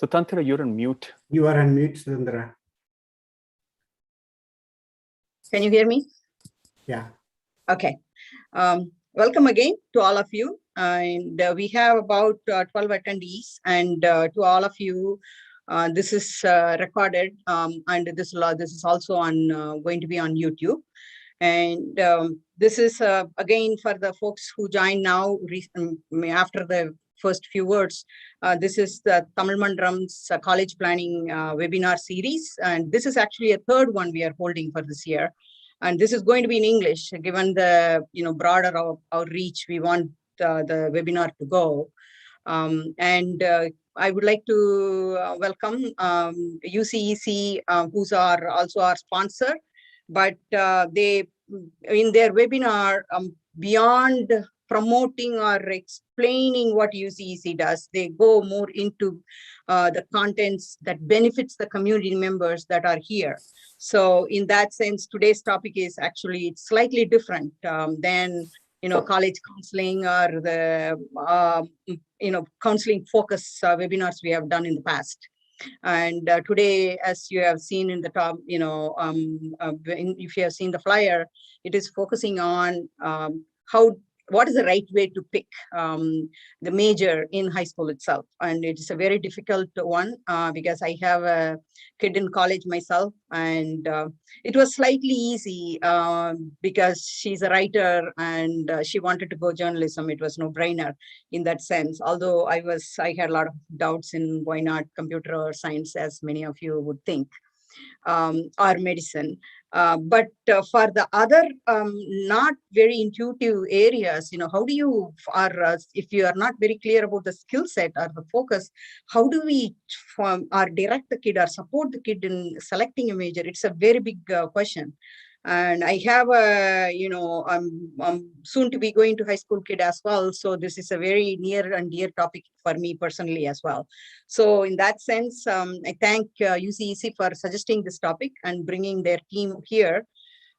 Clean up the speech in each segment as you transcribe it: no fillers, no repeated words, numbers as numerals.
So Tantra, you're on mute. You are on mute, Sudeshna. Can you hear me? Yeah. Okay. Welcome again to all of you. And we have about 12 attendees. And to all of you, this is recorded. And this is also on going to be on YouTube. And this is again for the folks who join now after the first few words. This is the Tamil Mandram's college planning webinar series. And this is actually a third one we are holding for this year. And this is going to be in English, given the broader outreach we want the webinar to go. And I would like to welcome UCeasy, who's also our sponsor. But they, in their webinar, beyond promoting or explaining what UCeasy does, they go more into the contents that benefits the community members that are here. So in that sense, today's topic is actually slightly different than college counseling or the counseling focus webinars we have done in the past. And today, as you have seen in the top, if you have seen the flyer, it is focusing on what is the right way to pick the major in high school itself. And it's a very difficult one because I have a kid in college myself, and it was slightly easy because she's a writer and she wanted to go journalism. It was no brainer in that sense. Although I had a lot of doubts in why not computer or science, as many of you would think, or medicine. But for the other not very intuitive areas, how do you, if you are not very clear about the skill set or the focus, how do we direct the kid or support the kid in selecting a major? It's a very big question. And I have I'm soon to be going to high school kid as well. So this is a very near and dear topic for me personally as well. So in that sense, I thank UCeasy for suggesting this topic and bringing their team here.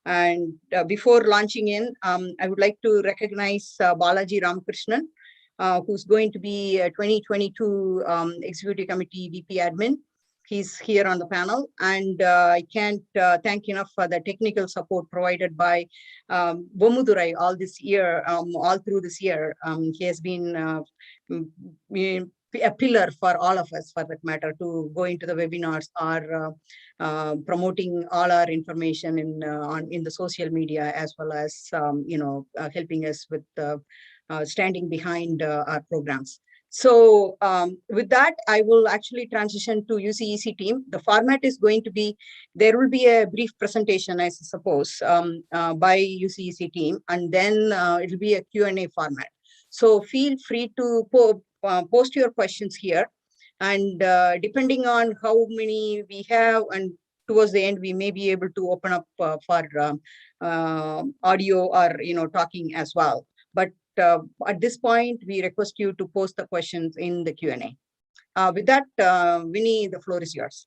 And before launching in, I would like to recognize Balaji Ramakrishnan, who's going to be a 2022 Executive Committee VP Admin. He's here on the panel, and I can't thank enough for the technical support provided by Bomudurai all through this year. He has been a pillar for all of us, for that matter, to go into the webinars or promoting all our information in the social media, as well as helping us with standing behind our programs. So with that, I will actually transition to UCeasy team. The format is going to be, there will be a brief presentation, I suppose, by UCeasy team, and then it will be a Q&A format. So feel free to post your questions here. And depending on how many we have, and towards the end, we may be able to open up for audio or talking as well. But at this point, we request you to post the questions in the Q&A. With that, Vinny, the floor is yours.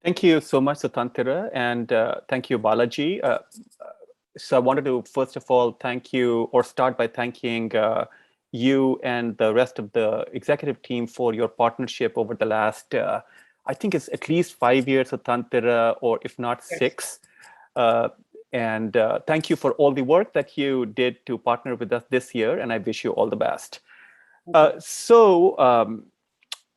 Thank you so much, Tantra, and thank you, Balaji. So I wanted to, first of all, start by thanking you and the rest of the executive team for your partnership over the last, I think it's at least 5 years of Tantra, or if not 6. And thank you for all the work that you did to partner with us this year, and I wish you all the best. So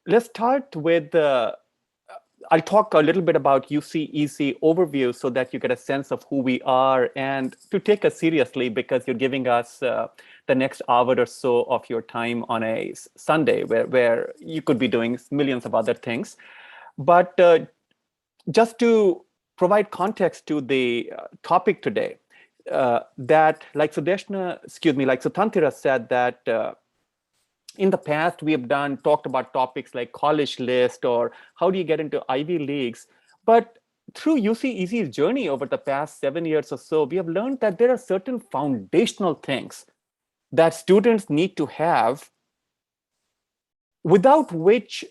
let's start with, I'll talk a little bit about UCeasy overview so that you get a sense of who we are, and to take us seriously because you're giving us the next hour or so of your time on a Sunday where you could be doing millions of other things. But just to provide context to the topic today, that like Tantra said, that in the past we have talked about topics like college list or how do you get into Ivy Leagues. But through UCeasy's journey over the past 7 years or so, we have learned that there are certain foundational things that students need to have, without which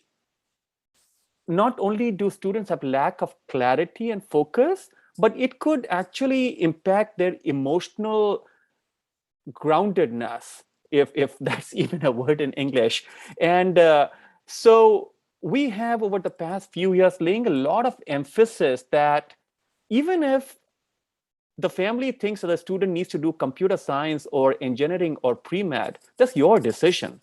not only do students have lack of clarity and focus, but it could actually impact their emotional groundedness, if that's even a word in English. And so we have over the past few years laying a lot of emphasis that even if the family thinks that the student needs to do computer science or engineering or pre-med, that's your decision.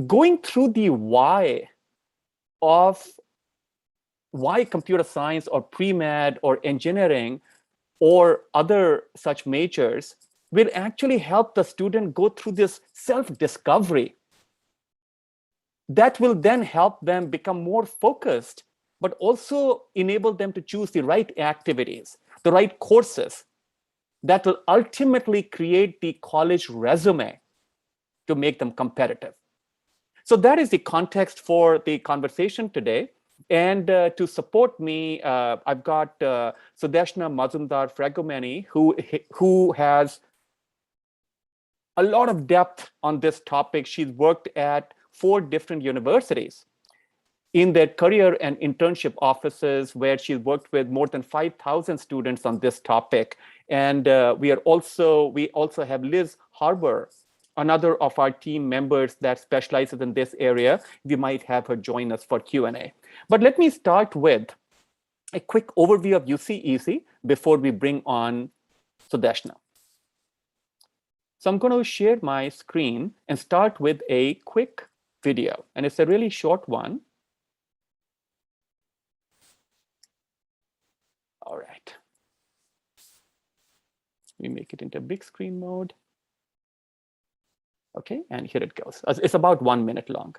Going through the why of why computer science or pre-med or engineering or other such majors will actually help the student go through this self-discovery that will then help them become more focused, but also enable them to choose the right activities, the right courses that will ultimately create the college resume to make them competitive. So that is the context for the conversation today. And to support me, I've got Sudeshna Mazumdar-Fragomeni, who has a lot of depth on this topic. She's worked at 4 different universities in their career and internship offices, where she's worked with more than 5,000 students on this topic. And we also have Liz Harbour, another of our team members that specializes in this area. We might have her join us for Q&A. But let me start with a quick overview of UCeasy before we bring on Sudeshna. So I'm going to share my screen and start with a quick video. And it's a really short one. All right. We make it into big screen mode. Okay, and here it goes. It's about 1 minute long.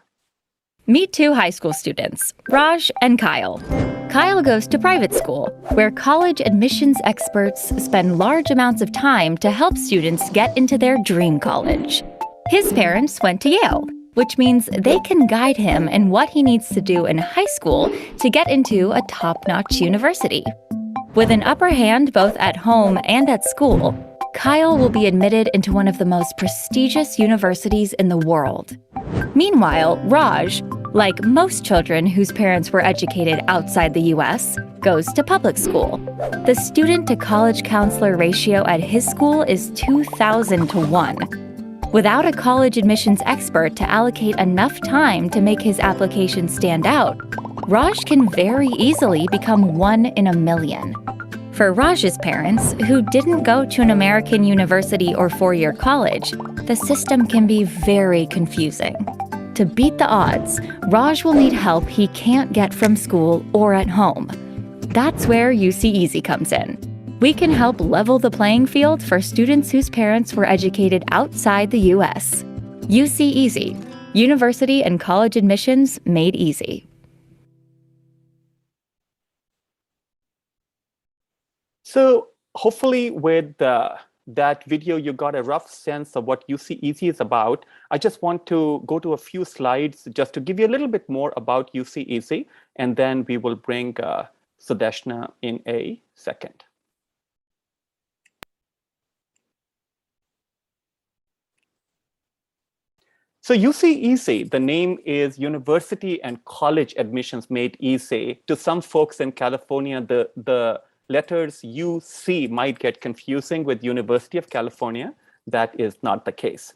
Meet 2 high school students, Raj and Kyle. Kyle goes to private school, where college admissions experts spend large amounts of time to help students get into their dream college. His parents went to Yale, which means they can guide him in what he needs to do in high school to get into a top-notch university. With an upper hand both at home and at school, Kyle will be admitted into one of the most prestigious universities in the world. Meanwhile, Raj, like most children whose parents were educated outside the US, goes to public school. The student-to-college counselor ratio at his school is 2,000 to 1. Without a college admissions expert to allocate enough time to make his application stand out, Raj can very easily become 1 in a million. For Raj's parents, who didn't go to an American university or 4-year college, the system can be very confusing. To beat the odds, Raj will need help he can't get from school or at home. That's where UCeasy comes in. We can help level the playing field for students whose parents were educated outside the US. UCeasy, University and College Admissions Made Easy. So hopefully with that video, you got a rough sense of what UCeasy is about. I just want to go to a few slides just to give you a little bit more about UCeasy, and then we will bring Sudeshna in a second. So UCeasy, the name is University and College Admissions Made Easy. To some folks in California, the letters UC might get confusing with University of California. That is not the case.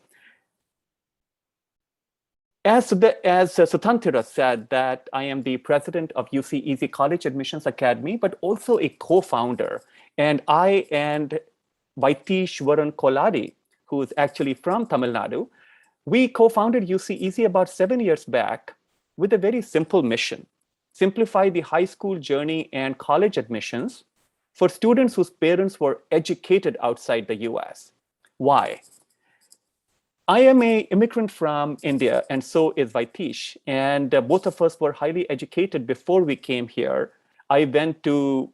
As Sutantira said, that I am the president of UCeasy College Admissions Academy, but also a co-founder. And I and Vaitish Varan Koladi, who is actually from Tamil Nadu, we co-founded UCeasy about 7 years back with a very simple mission: simplify the high school journey and college admissions for students whose parents were educated outside the US. Why? I am an immigrant from India, and so is Vaitish. And both of us were highly educated before we came here. I went to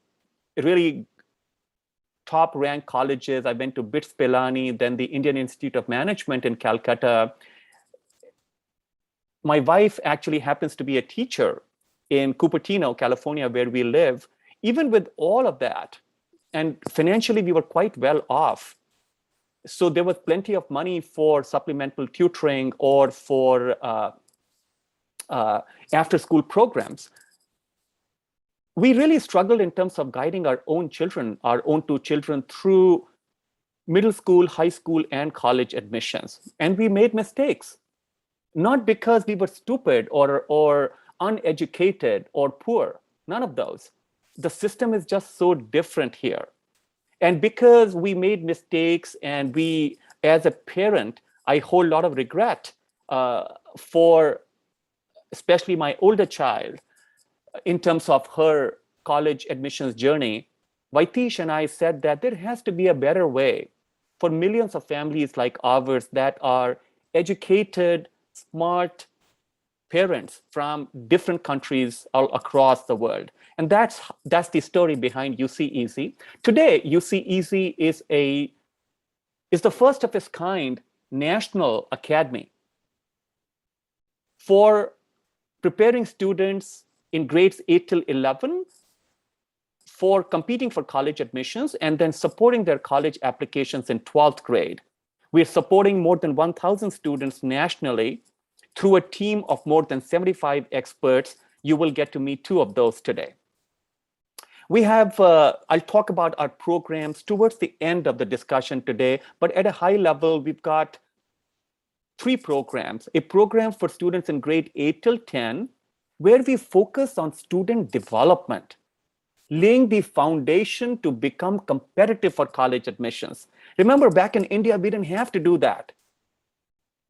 really top-ranked colleges. I went to BITS Pilani, then the Indian Institute of Management in Calcutta. My wife actually happens to be a teacher in Cupertino, California, where we live. Even with all of that, and financially we were quite well off, so there was plenty of money for supplemental tutoring or for after-school programs. We really struggled in terms of guiding our own children, our own 2 children, through middle school, high school, and college admissions. And we made mistakes. not because we were stupid or uneducated or poor. None of those. The system is just so different here. And because we made mistakes, and we, as a parent, I hold a lot of regret for especially my older child in terms of her college admissions journey. Vaitish and I said that there has to be a better way for millions of families like ours that are educated, smart parents from different countries all across the world. And that's the story behind UCeasy. Today, UCeasy is the first of its kind national academy for preparing students in grades 8 till 11 for competing for college admissions and then supporting their college applications in 12th grade. We're supporting more than 1,000 students nationally through a team of more than 75 experts. You will get to meet 2 of those today. We have, I'll talk about our programs towards the end of the discussion today, but at a high level, we've got 3 programs. A program for students in grade 8 till 10, where we focus on student development, laying the foundation to become competitive for college admissions. Remember, back in India, we didn't have to do that.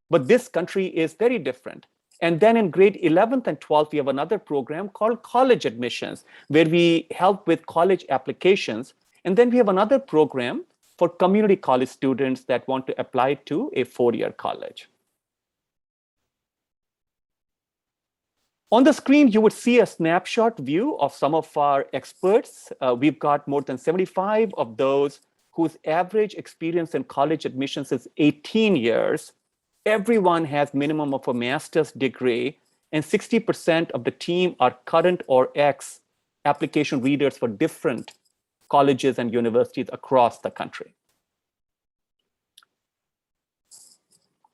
But this country is very different. And then in grade 11th and 12th, we have another program called college admissions, where we help with college applications. And then we have another program for community college students that want to apply to a 4-year college. On the screen, you would see a snapshot view of some of our experts. We've got more than 75 of those whose average experience in college admissions is 18 years. Everyone has minimum of a master's degree, and 60% of the team are current or ex application readers for different colleges and universities across the country.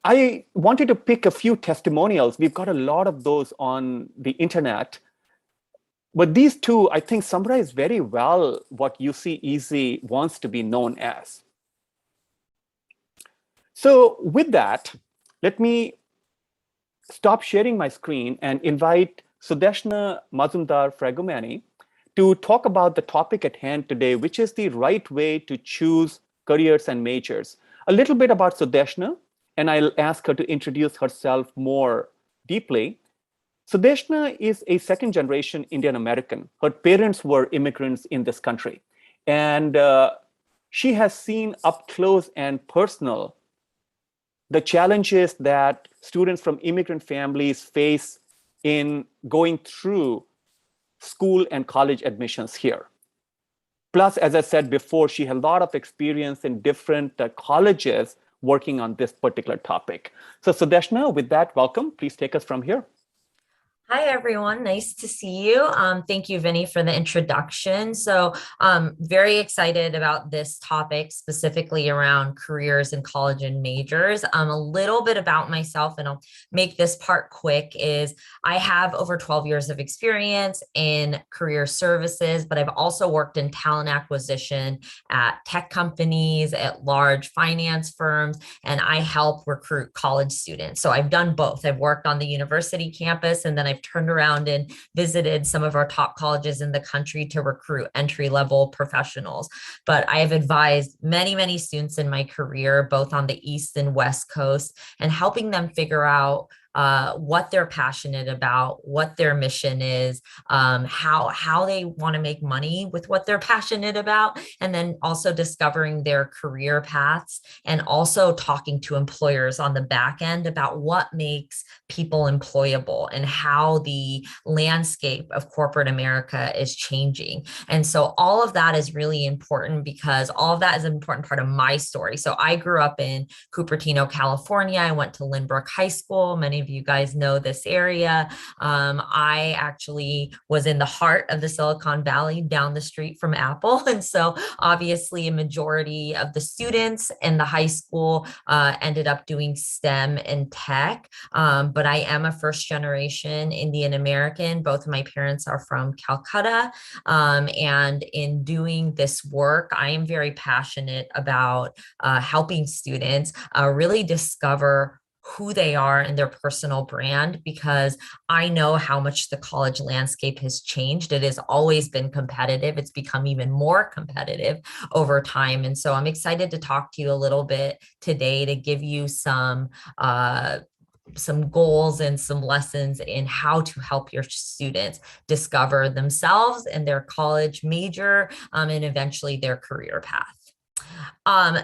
I wanted to pick a few testimonials. We've got a lot of those on the internet. But these 2, I think, summarize very well what UCeasy wants to be known as. So with that, let me stop sharing my screen and invite Sudeshna Mazumdar-Fragomani to talk about the topic at hand today, which is the right way to choose careers and majors. A little bit about Sudeshna, and I'll ask her to introduce herself more deeply. Sudeshna is a second-generation Indian American. Her parents were immigrants in this country. And she has seen up close and personal the challenges that students from immigrant families face in going through school and college admissions here. Plus, as I said before, she had a lot of experience in different colleges working on this particular topic. So Sudeshna, with that, welcome. Please take us from here. Hi, everyone. Nice to see you. Thank you, Vinny, for the introduction. So I'm very excited about this topic, specifically around careers in college and majors. A little bit about myself, and I'll make this part quick, is I have over 12 years of experience in career services, but I've also worked in talent acquisition at tech companies, at large finance firms, and I help recruit college students. So I've done both. I've worked on the university campus, and then I've turned around and visited some of our top colleges in the country to recruit entry-level professionals. But I have advised many, many students in my career, both on the East and West Coast, and helping them figure out what they're passionate about, what their mission is, how they want to make money with what they're passionate about, and then also discovering their career paths, and also talking to employers on the back end about what makes people employable and how the landscape of corporate America is changing. And so all of that is really important, because all of that is an important part of my story. So I grew up in Cupertino, California. I went to Lynbrook High School. Many of you guys know this area. I actually was in the heart of the Silicon Valley, down the street from Apple. And so obviously a majority of the students in the high school ended up doing STEM and tech. But I am a first generation Indian American. Both of my parents are from Calcutta. And in doing this work, I am very passionate about helping students really discover who they are and their personal brand, because I know how much the college landscape has changed. It has always been competitive. It's become even more competitive over time. And so I'm excited to talk to you a little bit today to give you some goals and some lessons in how to help your students discover themselves and their college major, and eventually their career path.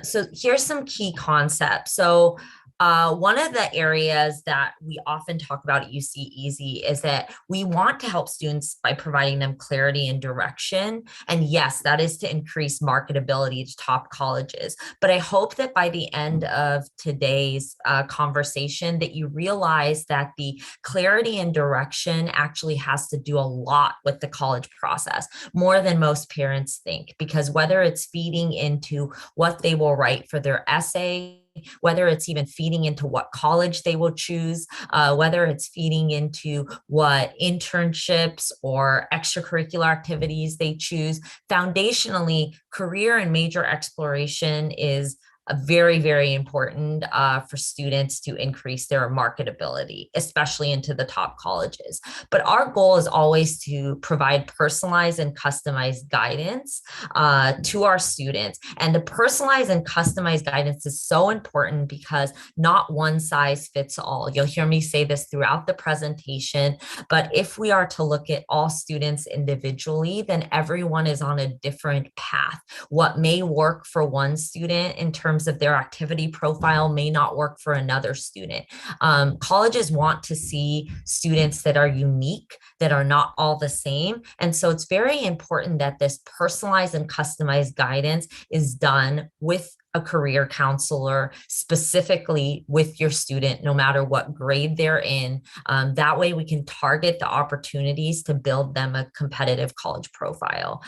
So here's some key concepts. So one of the areas that we often talk about at UCeasy is that we want to help students by providing them clarity and direction. And yes, that is to increase marketability to top colleges. But I hope that by the end of today's conversation that you realize that the clarity and direction actually has to do a lot with the college process, more than most parents think, because whether it's feeding into what they will write for their essay, whether it's even feeding into what college they will choose, whether it's feeding into what internships or extracurricular activities they choose. Foundationally, career and major exploration is very, very important for students to increase their marketability, especially into the top colleges. But our goal is always to provide personalized and customized guidance to our students. And the personalized and customized guidance is so important because not one size fits all. You'll hear me say this throughout the presentation, but if we are to look at all students individually, then everyone is on a different path. What may work for one student in terms of their activity profile may not work for another student. Colleges want to see students that are unique, that are not all the same. And so it's very important that this personalized and customized guidance is done with a career counselor, specifically with your student, no matter what grade they're in. That way we can target the opportunities to build them a competitive college profile.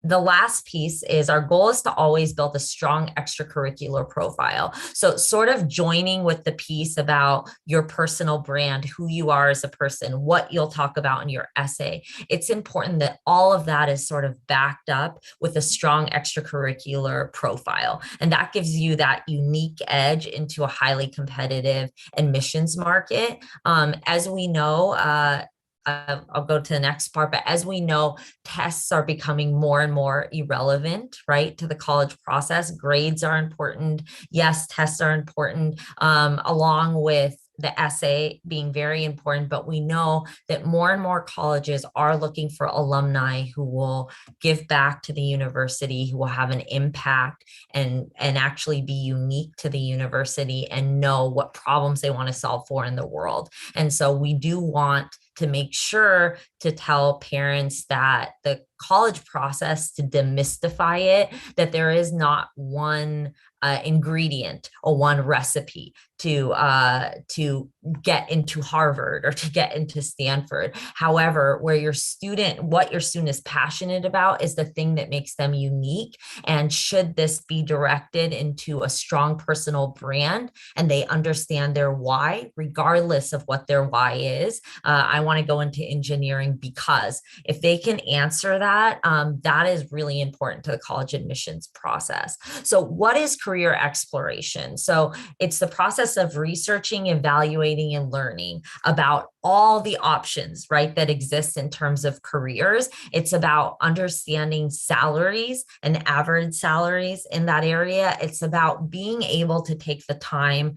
The last piece is our goal is to always build a strong extracurricular profile. So sort of joining with the piece about your personal brand, who you are as a person, what you'll talk about in your essay. It's important that all of that is sort of backed up with a strong extracurricular profile. And that gives you that unique edge into a highly competitive admissions market. As we know, I'll go to the next part, but as we know, tests are becoming more and more irrelevant, right, to the college process. Grades are important. Yes, tests are important, along with the essay being very important, but we know that more and more colleges are looking for alumni who will give back to the university, who will have an impact and actually be unique to the university and know what problems they want to solve for in the world. And so we do want to make sure to tell parents that the college process, to demystify it, that there is not one ingredient or one recipe to get into Harvard or to get into Stanford. However, what your student is passionate about is the thing that makes them unique. And should this be directed into a strong personal brand and they understand their why, regardless of what their why is, I want to go into engineering because if they can answer that, that is really important to the college admissions process. So what is career exploration? So it's the process of researching, evaluating, and learning about all the options, right, that exist in terms of careers. It's about understanding salaries and average salaries in that area. It's about being able to take the time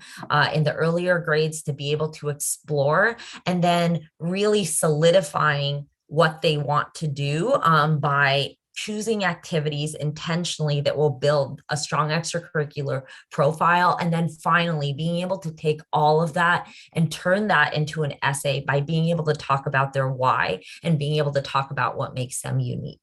in the earlier grades to be able to explore and then really solidifying what they want to do by choosing activities intentionally that will build a strong extracurricular profile. And then finally, being able to take all of that and turn that into an essay by being able to talk about their why and being able to talk about what makes them unique.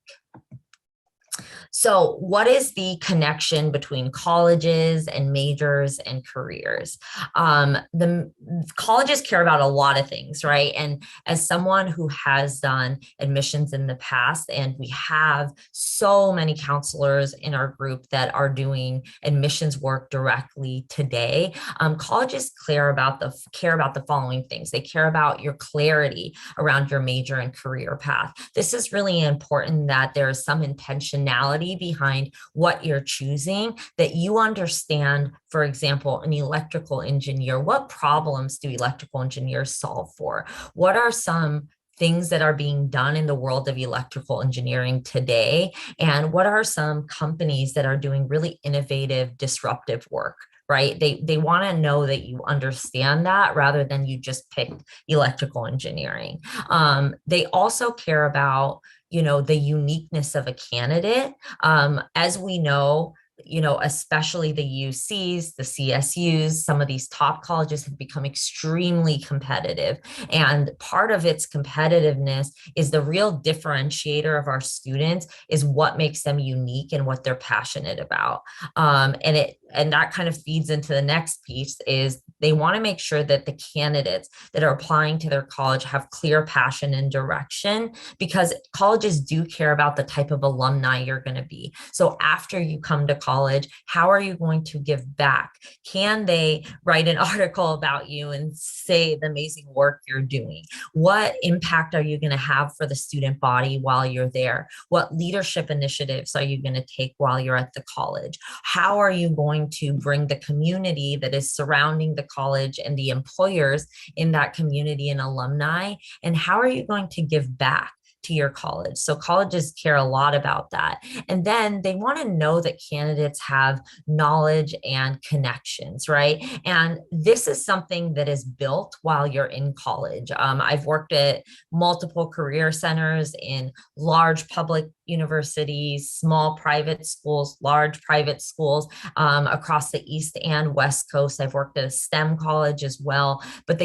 So what is the connection between colleges and majors and careers? The colleges care about a lot of things, right? And as someone who has done admissions in the past, and we have so many counselors in our group that are doing admissions work directly today, colleges care about the following things. They care about your clarity around your major and career path. This is really important that there is some intentionality intentionality behind what you're choosing, that you understand, for example, an electrical engineer, what problems do electrical engineers solve for? What are some things that are being done in the world of electrical engineering today? And what are some companies that are doing really innovative, disruptive work? Right? They want to know that you understand that rather than you just picked electrical engineering. They also care about, the uniqueness of a candidate. As we know, especially the UCs, the CSUs, some of these top colleges have become extremely competitive. And part of its competitiveness is the real differentiator of our students is what makes them unique and what they're passionate about. And that kind of feeds into the next piece is they want to make sure that the candidates that are applying to their college have clear passion and direction, because colleges do care about the type of alumni you're going to be. So after you come to college, how are you going to give back? Can they write an article about you and say the amazing work you're doing? What impact are you going to have for the student body while you're there? What leadership initiatives are you going to take while you're at the college? How are you going to bring the community that is surrounding the college and the employers in that community and alumni? And how are you going to give back to your college? So colleges care a lot about that. And then they want to know that candidates have knowledge and connections, right? And this is something that is built while you're in college. I've worked at multiple career centers in large public universities, small private schools, large private schools across the East and West Coast. I've worked at a STEM college as well, but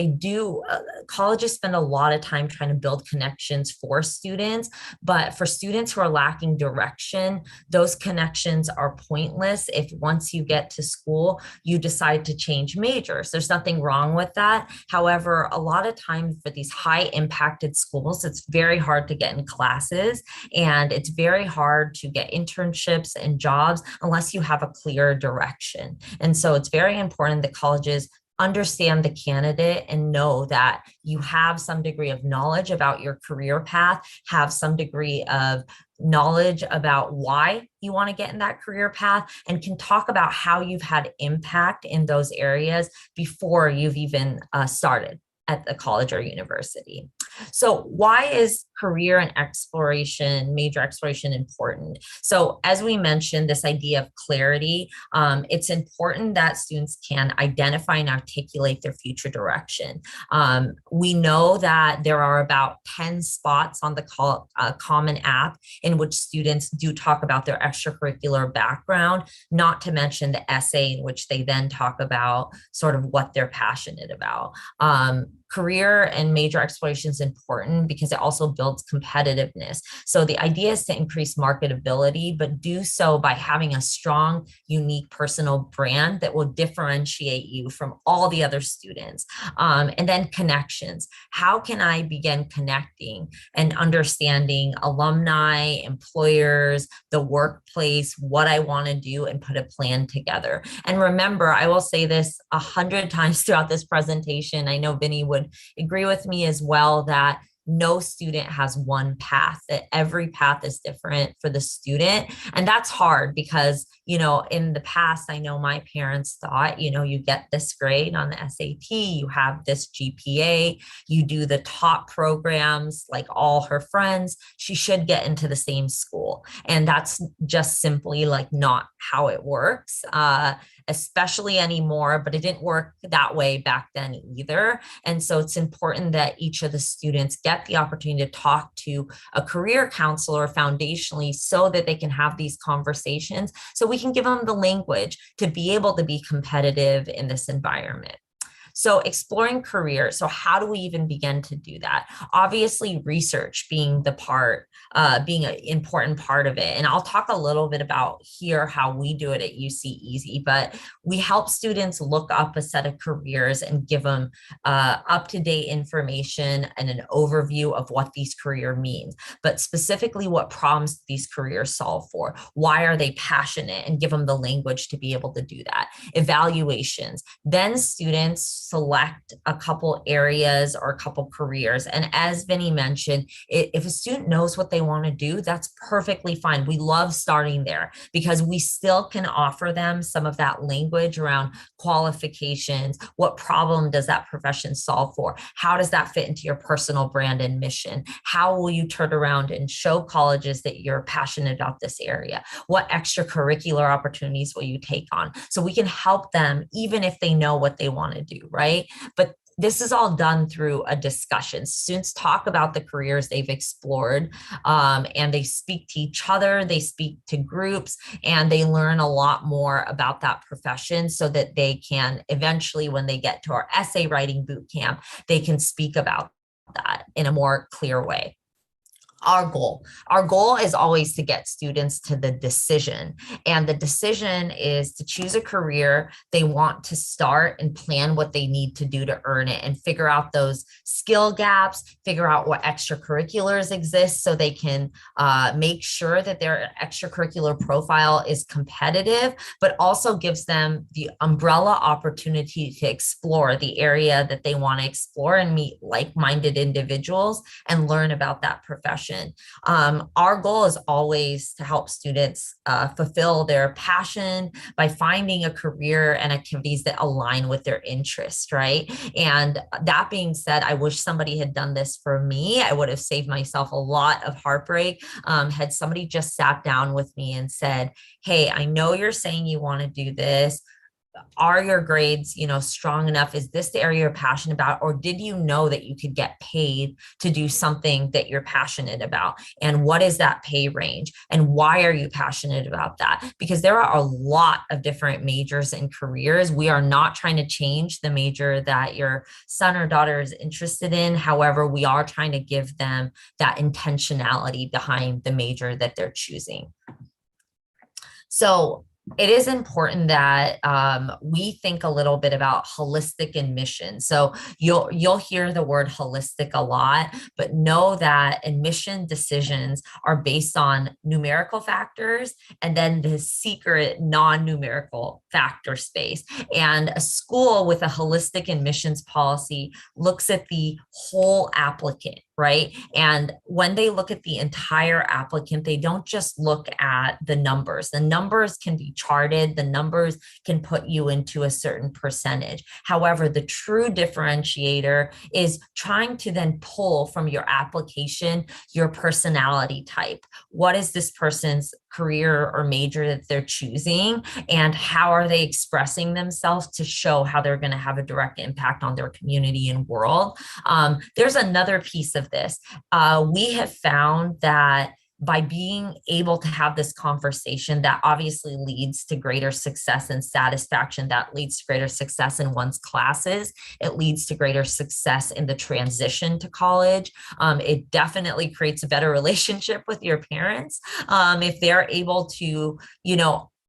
colleges spend a lot of time trying to build connections for students, but for students who are lacking direction, those connections are pointless if once you get to school, you decide to change majors. There's nothing wrong with that. However, a lot of times for these high impacted schools, it's very hard to get in classes, and it's very hard to get internships and jobs unless you have a clear direction. And so it's very important that colleges understand the candidate and know that you have some degree of knowledge about your career path, have some degree of knowledge about why you want to get in that career path, and can talk about how you've had impact in those areas before you've even started at the college or university. So why is career and major exploration important? So as we mentioned, this idea of clarity, it's important that students can identify and articulate their future direction. We know that there are about 10 spots on the Common App in which students do talk about their extracurricular background, not to mention the essay in which they then talk about sort of what they're passionate about. Career and major exploration is important because it also builds competitiveness. So the idea is to increase marketability, but do so by having a strong, unique personal brand that will differentiate you from all the other students. And then connections. How can I begin connecting and understanding alumni, employers, the workplace, what I want to do, and put a plan together? And remember, I will say this 100 times throughout this presentation. I know Vinny would agree with me as well that no student has one path, that every path is different for the student. And that's hard because, in the past, I know my parents thought, you get this grade on the SAT, you have this GPA, you do the top programs like all her friends, she should get into the same school. And that's just simply like not how it works, especially anymore, but it didn't work that way back then either. And so it's important that each of the students get the opportunity to talk to a career counselor foundationally so that they can have these conversations, so we can give them the language to be able to be competitive in this environment. So exploring career. So how do we even begin to do that? Obviously, research being being an important part of it. And I'll talk a little bit about here how we do it at UCeasy, but we help students look up a set of careers and give them up-to-date information and an overview of what these careers mean, but specifically what problems these careers solve for. Why are they passionate? And give them the language to be able to do that. Evaluations. Then students, select a couple areas or a couple careers. And as Vinny mentioned, if a student knows what they want to do, that's perfectly fine. We love starting there because we still can offer them some of that language around qualifications. What problem does that profession solve for? How does that fit into your personal brand and mission? How will you turn around and show colleges that you're passionate about this area? What extracurricular opportunities will you take on? So we can help them even if they know what they want to do, right? But this is all done through a discussion. Students talk about the careers they've explored, and they speak to each other, they speak to groups, and they learn a lot more about that profession so that they can eventually, when they get to our essay writing boot camp, they can speak about that in a more clear way. Our goal is always to get students to the decision, and the decision is to choose a career they want to start and plan what they need to do to earn it and figure out those skill gaps, figure out what extracurriculars exist so they can make sure that their extracurricular profile is competitive, but also gives them the umbrella opportunity to explore the area that they want to explore and meet like-minded individuals and learn about that profession. Our goal is always to help students fulfill their passion by finding a career and activities that align with their interests, right? And that being said, I wish somebody had done this for me. I would have saved myself a lot of heartbreak had somebody just sat down with me and said, hey, I know you're saying you want to do this. Are your grades, strong enough? Is this the area you're passionate about? Or did you know that you could get paid to do something that you're passionate about? And what is that pay range? And why are you passionate about that? Because there are a lot of different majors and careers. We are not trying to change the major that your son or daughter is interested in. However, we are trying to give them that intentionality behind the major that they're choosing. So it is important that we think a little bit about holistic admission. So you'll hear the word holistic a lot, but know that admission decisions are based on numerical factors and then the secret non-numerical factor space. And a school with a holistic admissions policy looks at the whole applicant, right? And when they look at the entire applicant, they don't just look at the numbers. The numbers can be charted. The numbers can put you into a certain percentage. However, the true differentiator is trying to then pull from your application your personality type. What is this person's career or major that they're choosing, and how are they expressing themselves to show how they're going to have a direct impact on their community and world? There's another piece of this. We have found that by being able to have this conversation, that obviously leads to greater success and satisfaction, that leads to greater success in one's classes. It leads to greater success in the transition to college. It definitely creates a better relationship with your parents if they're able to,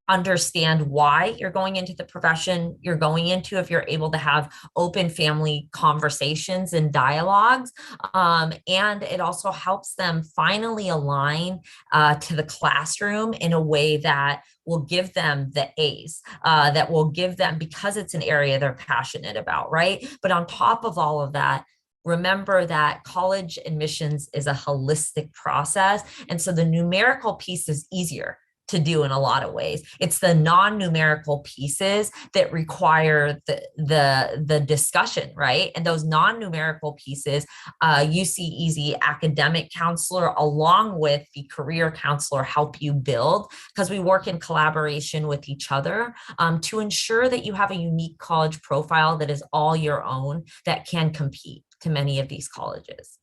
understand why you're going into the profession you're going into, if you're able to have open family conversations and dialogues. And it also helps them finally align to the classroom in a way that will give them the A's, that will give them, because it's an area they're passionate about, right? But on top of all of that, remember that college admissions is a holistic process. And so the numerical piece is easier to do in a lot of ways. It's the non-numerical pieces that require the discussion, right? And those non-numerical pieces, UCeasy academic counselor along with the career counselor help you build, because we work in collaboration with each other to ensure that you have a unique college profile that is all your own, that can compete to many of these colleges.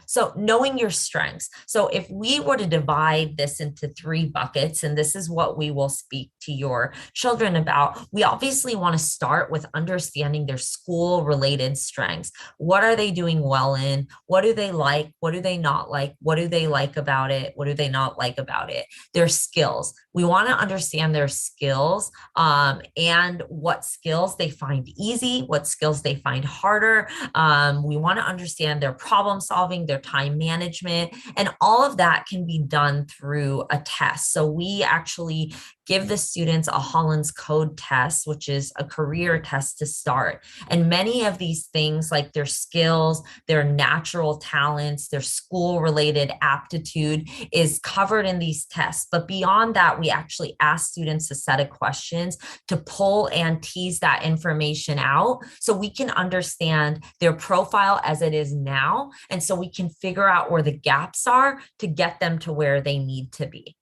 So knowing your strengths. So if we were to divide this into 3 buckets, and this is what we will speak to your children about, we obviously want to start with understanding their school-related strengths. What are they doing well in? What do they like? What do they not like? What do they like about it? What do they not like about it? Their skills. We want to understand their skills and what skills they find easy, what skills they find harder. We want to understand their problem solving, their time management, and all of that can be done through a test. So we actually give the students a Holland's Code test, which is a career test to start. And many of these things, like their skills, their natural talents, their school-related aptitude, is covered in these tests. But beyond that, we actually ask students a set of questions to pull and tease that information out so we can understand their profile as it is now. And so we can figure out where the gaps are to get them to where they need to be.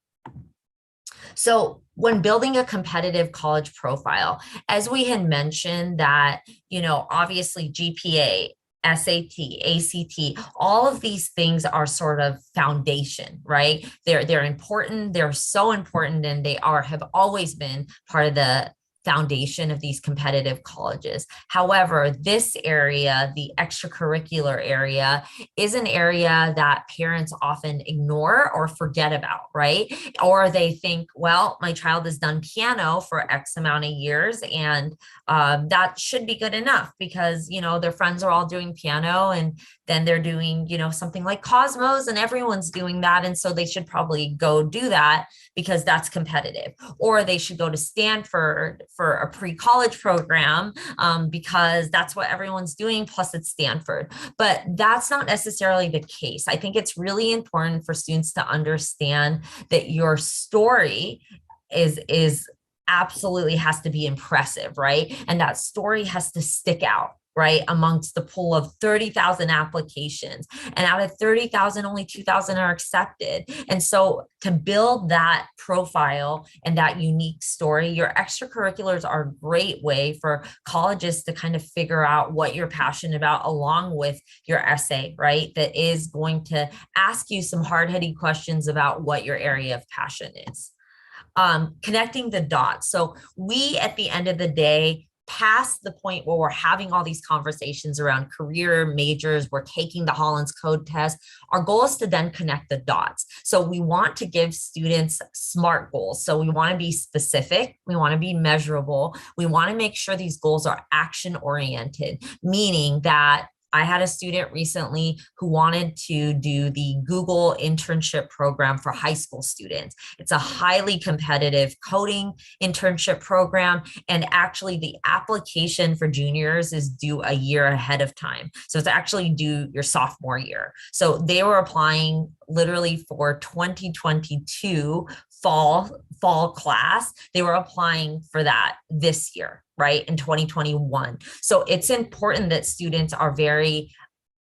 So when building a competitive college profile, as we had mentioned that, obviously GPA, SAT, ACT, all of these things are sort of foundation, right? They're important. They're so important, and they have always been part of the foundation of these competitive colleges. However, this area, the extracurricular area, is an area that parents often ignore or forget about, right? Or they think, well, my child has done piano for X amount of years, and that should be good enough because, their friends are all doing piano, and then they're doing, something like Cosmos, and everyone's doing that. And so they should probably go do that because that's competitive. Or they should go to Stanford for a pre-college program because that's what everyone's doing, plus it's Stanford. But that's not necessarily the case. I think it's really important for students to understand that your story is absolutely has to be impressive, right? And that story has to stick out, right, amongst the pool of 30,000 applications. And out of 30,000, only 2,000 are accepted. And so to build that profile and that unique story, your extracurriculars are a great way for colleges to kind of figure out what you're passionate about along with your essay, right? That is going to ask you some hard-hitting questions about what your area of passion is. Connecting the dots. So we, at the end of the day, past the point where we're having all these conversations around career majors, we're taking the Holland's Code test. Our goal is to then connect the dots. So we want to give students SMART goals. So we want to be specific. We want to be measurable. We want to make sure these goals are action oriented, meaning that I had a student recently who wanted to do the Google internship program for high school students. It's a highly competitive coding internship program. And actually the application for juniors is due a year ahead of time. So it's actually due your sophomore year. So they were applying literally for 2022 fall class. They were applying for that this year, right, in 2021. So it's important that students are very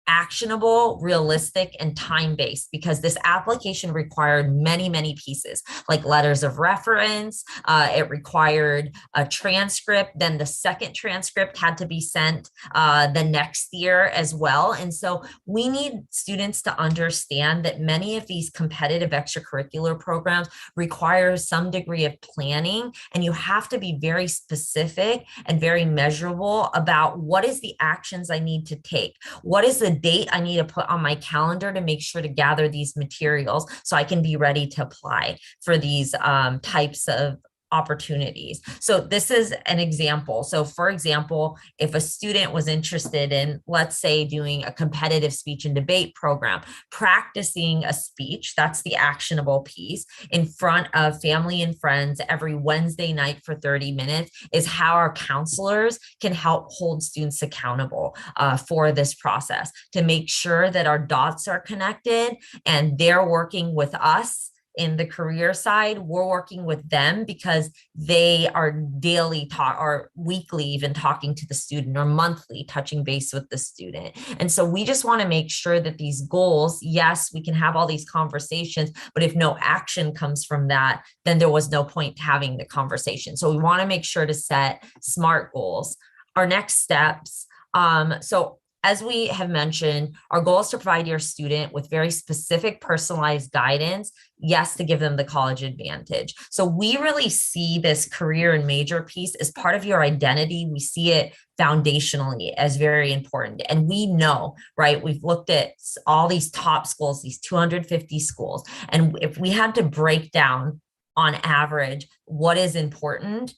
actionable, realistic, and time-based, because this application required many, many pieces, like letters of reference. It required a transcript. Then the second transcript had to be sent the next year as well. And so we need students to understand that many of these competitive extracurricular programs require some degree of planning, and you have to be very specific and very measurable about what is the actions I need to take, what is the date I need to put on my calendar to make sure to gather these materials so I can be ready to apply for these types of opportunities. So this is an example. So for example, if a student was interested in, let's say, doing a competitive speech and debate program, practicing a speech, that's the actionable piece, in front of family and friends every Wednesday night for 30 minutes is how our counselors can help hold students accountable for this process to make sure that our dots are connected and they're working with us. In the career side, we're working with them because they are daily or weekly even talking to the student, or monthly touching base with the student. And so we just want to make sure that these goals, yes, we can have all these conversations, but if no action comes from that, then there was no point having the conversation. So we want to make sure to set SMART goals. Our next steps. So as we have mentioned, our goal is to provide your student with very specific personalized guidance, yes, to give them the college advantage. So we really see this career and major piece as part of your identity. We see it foundationally as very important. And we know, right, we've looked at all these top schools, these 250 schools. And if we had to break down on average what is important,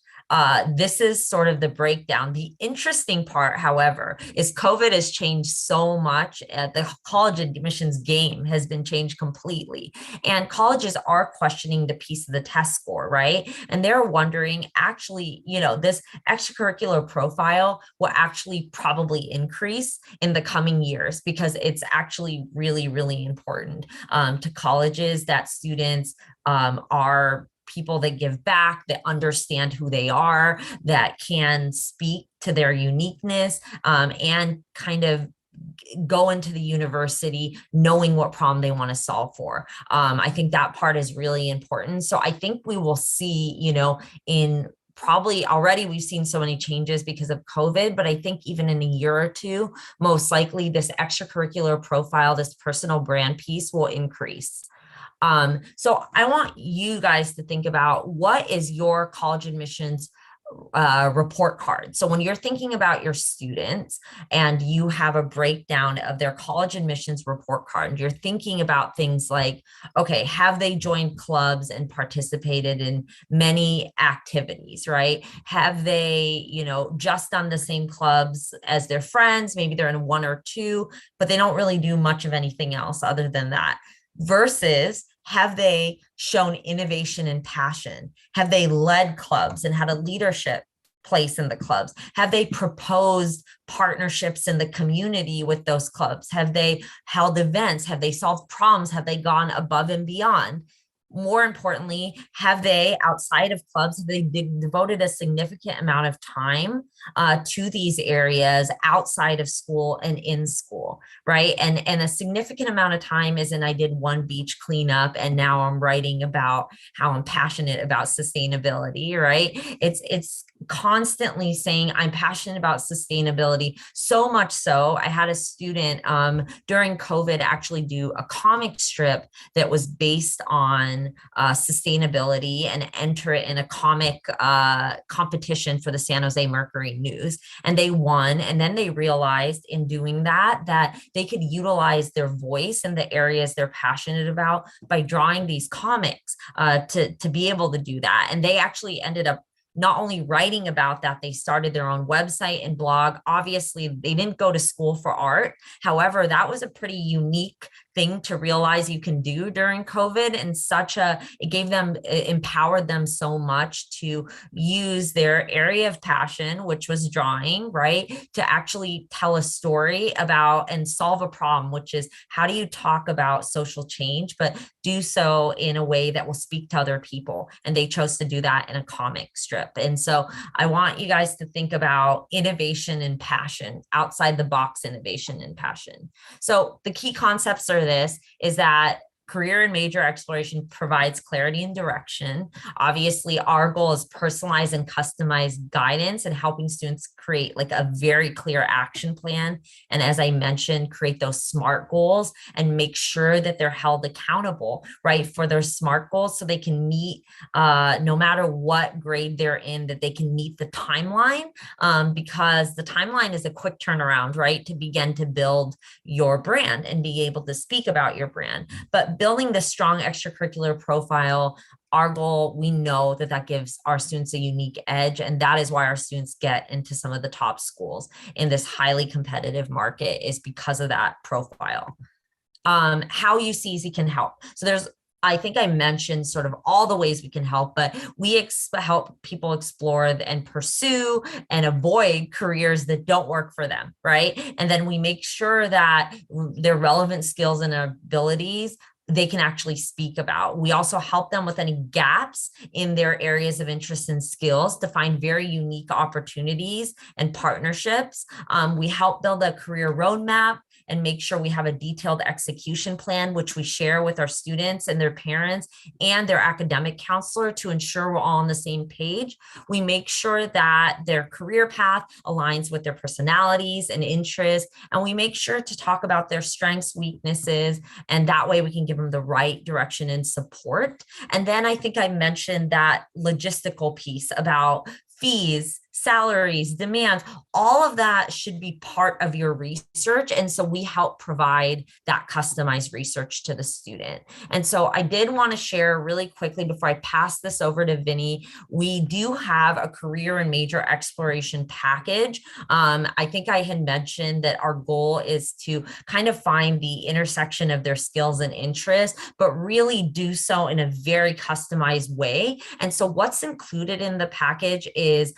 This is sort of the breakdown. The interesting part, however, is COVID has changed so much. The college admissions game has been changed completely. And colleges are questioning the piece of the test score, right? And they're wondering, actually, this extracurricular profile will actually probably increase in the coming years because it's actually really, really important to colleges that students are people that give back, that understand who they are, that can speak to their uniqueness, and kind of go into the university knowing what problem they want to solve for. I think that part is really important. So I think we will see, in probably already we've seen so many changes because of COVID, but I think even in a year or two, most likely this extracurricular profile, this personal brand piece will increase. So I want you guys to think about, what is your college admissions report card? So when you're thinking about your students and you have a breakdown of their college admissions report card, you're thinking about things like, okay, have they joined clubs and participated in many activities, right? Have they, just done the same clubs as their friends? Maybe they're in one or two, but they don't really do much of anything else other than that. Versus, have they shown innovation and passion? Have they led clubs and had a leadership place in the clubs? Have they proposed partnerships in the community with those clubs? Have they held events? Have they solved problems? Have they gone above and beyond? More importantly, have they, outside of clubs, have they devoted a significant amount of time to these areas outside of school and in school, right? And a significant amount of time isn't, I did one beach cleanup and now I'm writing about how I'm passionate about sustainability, right? It's constantly saying I'm passionate about sustainability, so much so I had a student during COVID actually do a comic strip that was based on sustainability and enter it in a comic competition for the San Jose Mercury News, and they won. And then they realized in doing that they could utilize their voice in the areas they're passionate about by drawing these comics to be able to do that. And they actually ended up not only writing about that, they started their own website and blog. Obviously, they didn't go to school for art. However, that was a pretty unique thing to realize you can do during COVID, and it empowered them so much to use their area of passion, which was drawing, right, to actually tell a story about and solve a problem, which is, how do you talk about social change, but do so in a way that will speak to other people? And they chose to do that in a comic strip. And so I want you guys to think about innovation and passion, outside the box innovation and passion. So the key concepts are this, is that career and major exploration provides clarity and direction. Obviously, our goal is personalized and customized guidance and helping students create like a very clear action plan. And as I mentioned, create those SMART goals and make sure that they're held accountable, right, for their SMART goals, so they can meet, no matter what grade they're in, that they can meet the timeline, because the timeline is a quick turnaround, right, to begin to build your brand and be able to speak about your brand. But building this strong extracurricular profile, our goal, we know that gives our students a unique edge. And that is why our students get into some of the top schools in this highly competitive market, is because of that profile. How UCeasy can help. So I think I mentioned sort of all the ways we can help, but we help people explore and pursue and avoid careers that don't work for them, right? And then we make sure that their relevant skills and abilities they can actually speak about. We also help them with any gaps in their areas of interest and skills to find very unique opportunities and partnerships. We help build a career roadmap and make sure we have a detailed execution plan, which we share with our students and their parents and their academic counselor to ensure we're all on the same page. We make sure that their career path aligns with their personalities and interests, and we make sure to talk about their strengths, weaknesses, and that way we can give them the right direction and support. And then I think I mentioned that logistical piece about fees, salaries, demands, all of that should be part of your research. And so we help provide that customized research to the student. And so I did want to share really quickly before I pass this over to Vinny, we do have a career and major exploration package. I think I had mentioned that our goal is to kind of find the intersection of their skills and interests, but really do so in a very customized way. And so what's included in the package is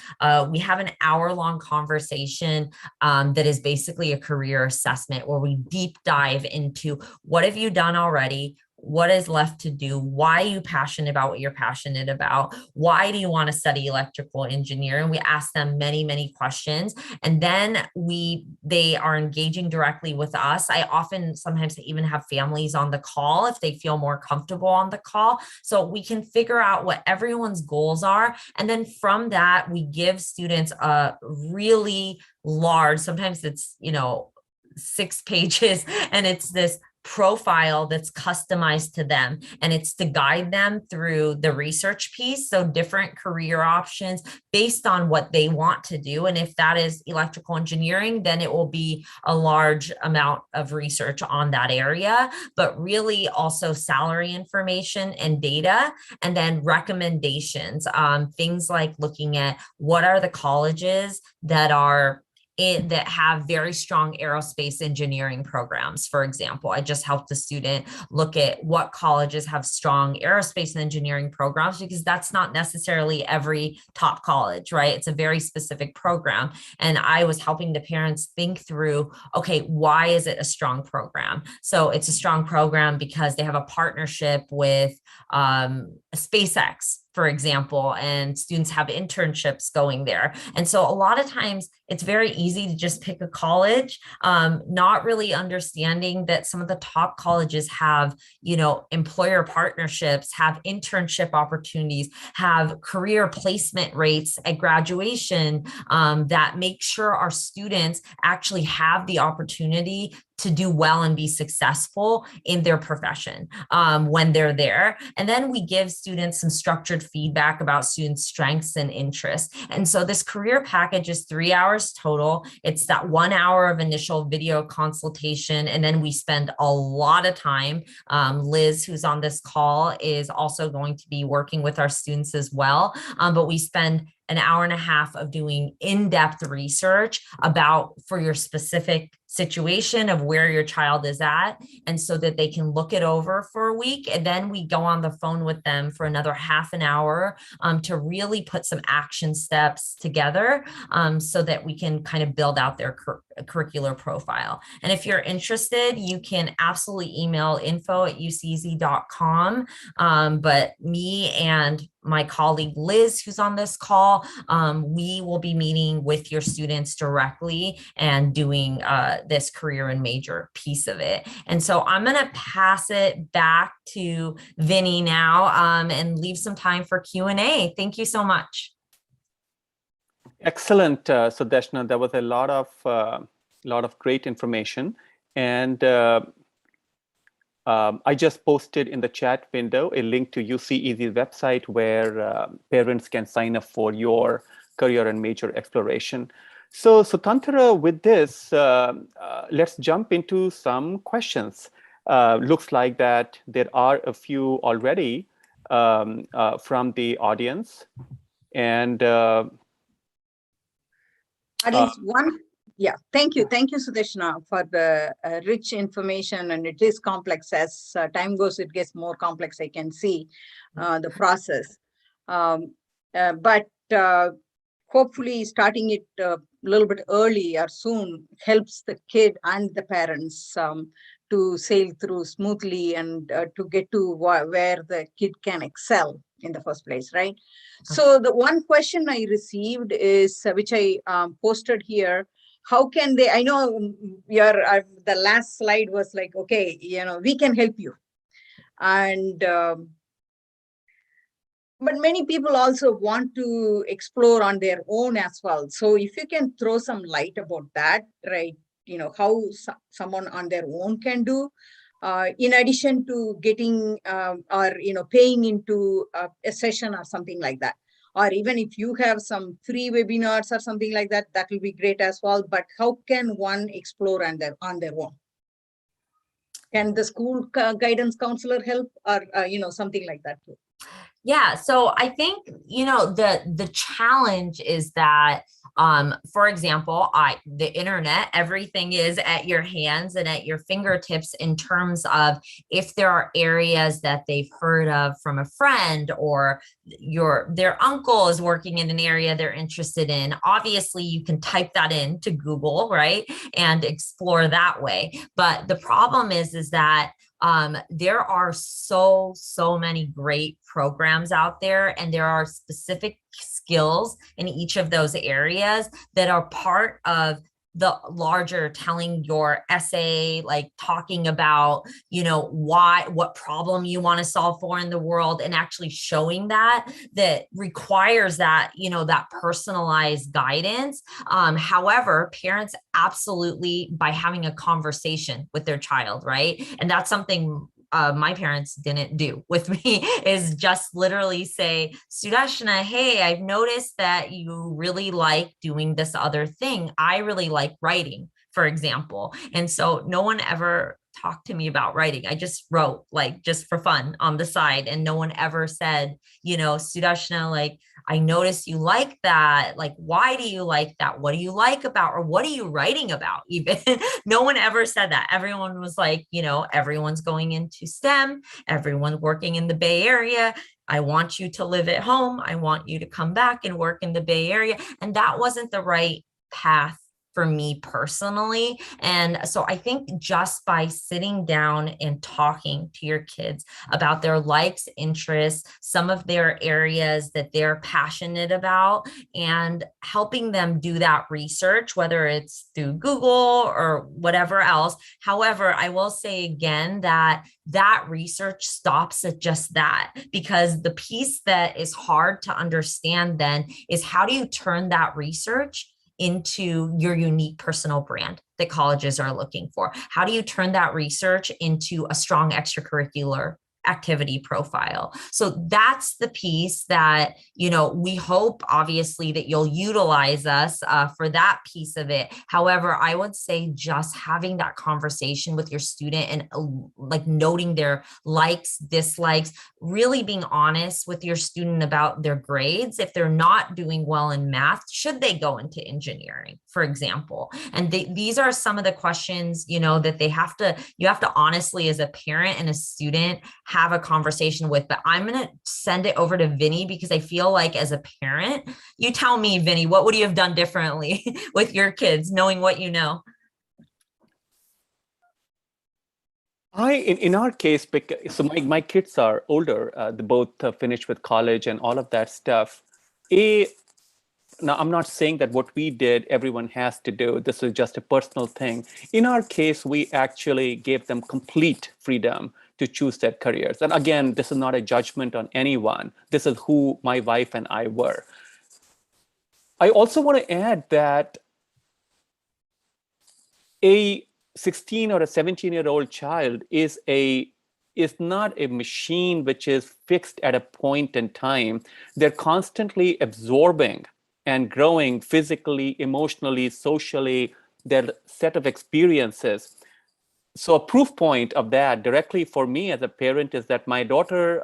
we have an hour-long conversation that is basically a career assessment where we deep dive into what have you done already, what is left to do, why are you passionate about what you're passionate about, why do you want to study electrical engineering. We ask them many, many questions, and then they are engaging directly with us. I often sometimes even have families on the call if they feel more comfortable on the call, so we can figure out what everyone's goals are. And then from that, we give students a really large, sometimes it's 6 pages, and it's this profile that's customized to them, and it's to guide them through the research piece. So different career options based on what they want to do. And if that is electrical engineering, then it will be a large amount of research on that area, but really also salary information and data, and then recommendations, things like looking at what are the colleges that have very strong aerospace engineering programs. For example, I just helped a student look at what colleges have strong aerospace and engineering programs, because that's not necessarily every top college, right? It's a very specific program. And I was helping the parents think through, okay, why is it a strong program? So it's a strong program because they have a partnership with SpaceX, for example, and students have internships going there. And so a lot of times it's very easy to just pick a college, not really understanding that some of the top colleges have, employer partnerships, have internship opportunities, have career placement rates at graduation, that make sure our students actually have the opportunity to do well and be successful in their profession when they're there. And then we give students some structured feedback about students' strengths and interests. And so this career package is 3 hours total. It's that 1 hour of initial video consultation. And then we spend a lot of time. Liz, who's on this call, is also going to be working with our students as well. But we spend an hour and a half of doing in-depth research for your specific situation of where your child is at, and so that they can look it over for a week. And then we go on the phone with them for another half an hour to really put some action steps together so that we can kind of build out their curricular profile. And if you're interested, you can absolutely email info@uceasy.com. But me and my colleague Liz, who's on this call, we will be meeting with your students directly and doing this career and major piece of it. And so I'm going to pass it back to Vinny now and leave some time for Q&A. Thank you so much. Excellent, Sudeshna. There was a lot of great information, and I just posted in the chat window a link to UCeasy's website where parents can sign up for your career and major exploration. So Tantara, with this, let's jump into some questions. Looks like that there are a few already from the audience, and yeah, thank you, Sudeshna, for the rich information, and it is complex. As time goes, it gets more complex. I can see the process, but hopefully starting it a little bit early or soon helps the kid and the parents to sail through smoothly and to get to where the kid can excel in the first place, right? So the one question I received is, which I posted here, how can they, I know the last slide was like, okay, we can help you. And, but many people also want to explore on their own as well. So if you can throw some light about that, right? How someone on their own can do, in addition to getting or paying into a session or something like that. or even if you have some free webinars or something like that, that will be great as well. But how can one explore on their own? Can the school guidance counselor help, or something like that too? Yeah, so I think, the challenge is that, for example, the internet, everything is at your hands and at your fingertips in terms of if there are areas that they've heard of from a friend, or their uncle is working in an area they're interested in. Obviously, you can type that into Google, right, and explore that way. But the problem is that there are so many great programs out there, and there are specific skills in each of those areas that are part of the larger telling your essay, like talking about, what problem you want to solve for in the world, and actually showing that requires that, that personalized guidance. However, parents absolutely, by having a conversation with their child, right? And that's something my parents didn't do with me, is just literally say, Sudeshna, hey, I've noticed that you really like doing this other thing. I really like writing, for example. And so no one ever talked to me about writing. I just wrote, like, just for fun on the side. And no one ever said, Sudeshna, like, I noticed you like that. Like, why do you like that? What do you like about, or what are you writing about? Even no one ever said that. Everyone was like, everyone's going into STEM, everyone's working in the Bay Area. I want you to live at home. I want you to come back and work in the Bay Area. And that wasn't the right path for me personally. And so I think just by sitting down and talking to your kids about their likes, interests, some of their areas that they're passionate about, and helping them do that research, whether it's through Google or whatever else. However, I will say again that research stops at just that, because the piece that is hard to understand then is, how do you turn that research into your unique personal brand that colleges are looking for? How do you turn that research into a strong extracurricular activity profile? So that's the piece that, we hope obviously that you'll utilize us for that piece of it. However, I would say just having that conversation with your student and like noting their likes, dislikes, really being honest with your student about their grades. If they're not doing well in math, should they go into engineering, for example? And these are some of the questions, that you have to honestly, as a parent and a student, have a conversation with. But I'm going to send it over to Vinny, because I feel like as a parent, you tell me, Vinny, what would you have done differently with your kids, knowing what you know? In our case, so my kids are older. They both finished with college and all of that stuff. Now, I'm not saying that what we did, everyone has to do. This is just a personal thing. In our case, we actually gave them complete freedom to choose their careers. And again, this is not a judgment on anyone. This is who my wife and I were. I also want to add that a 16 or a 17-year-old child is not a machine which is fixed at a point in time. They're constantly absorbing and growing physically, emotionally, socially, their set of experiences. So a proof point of that directly for me as a parent is that my daughter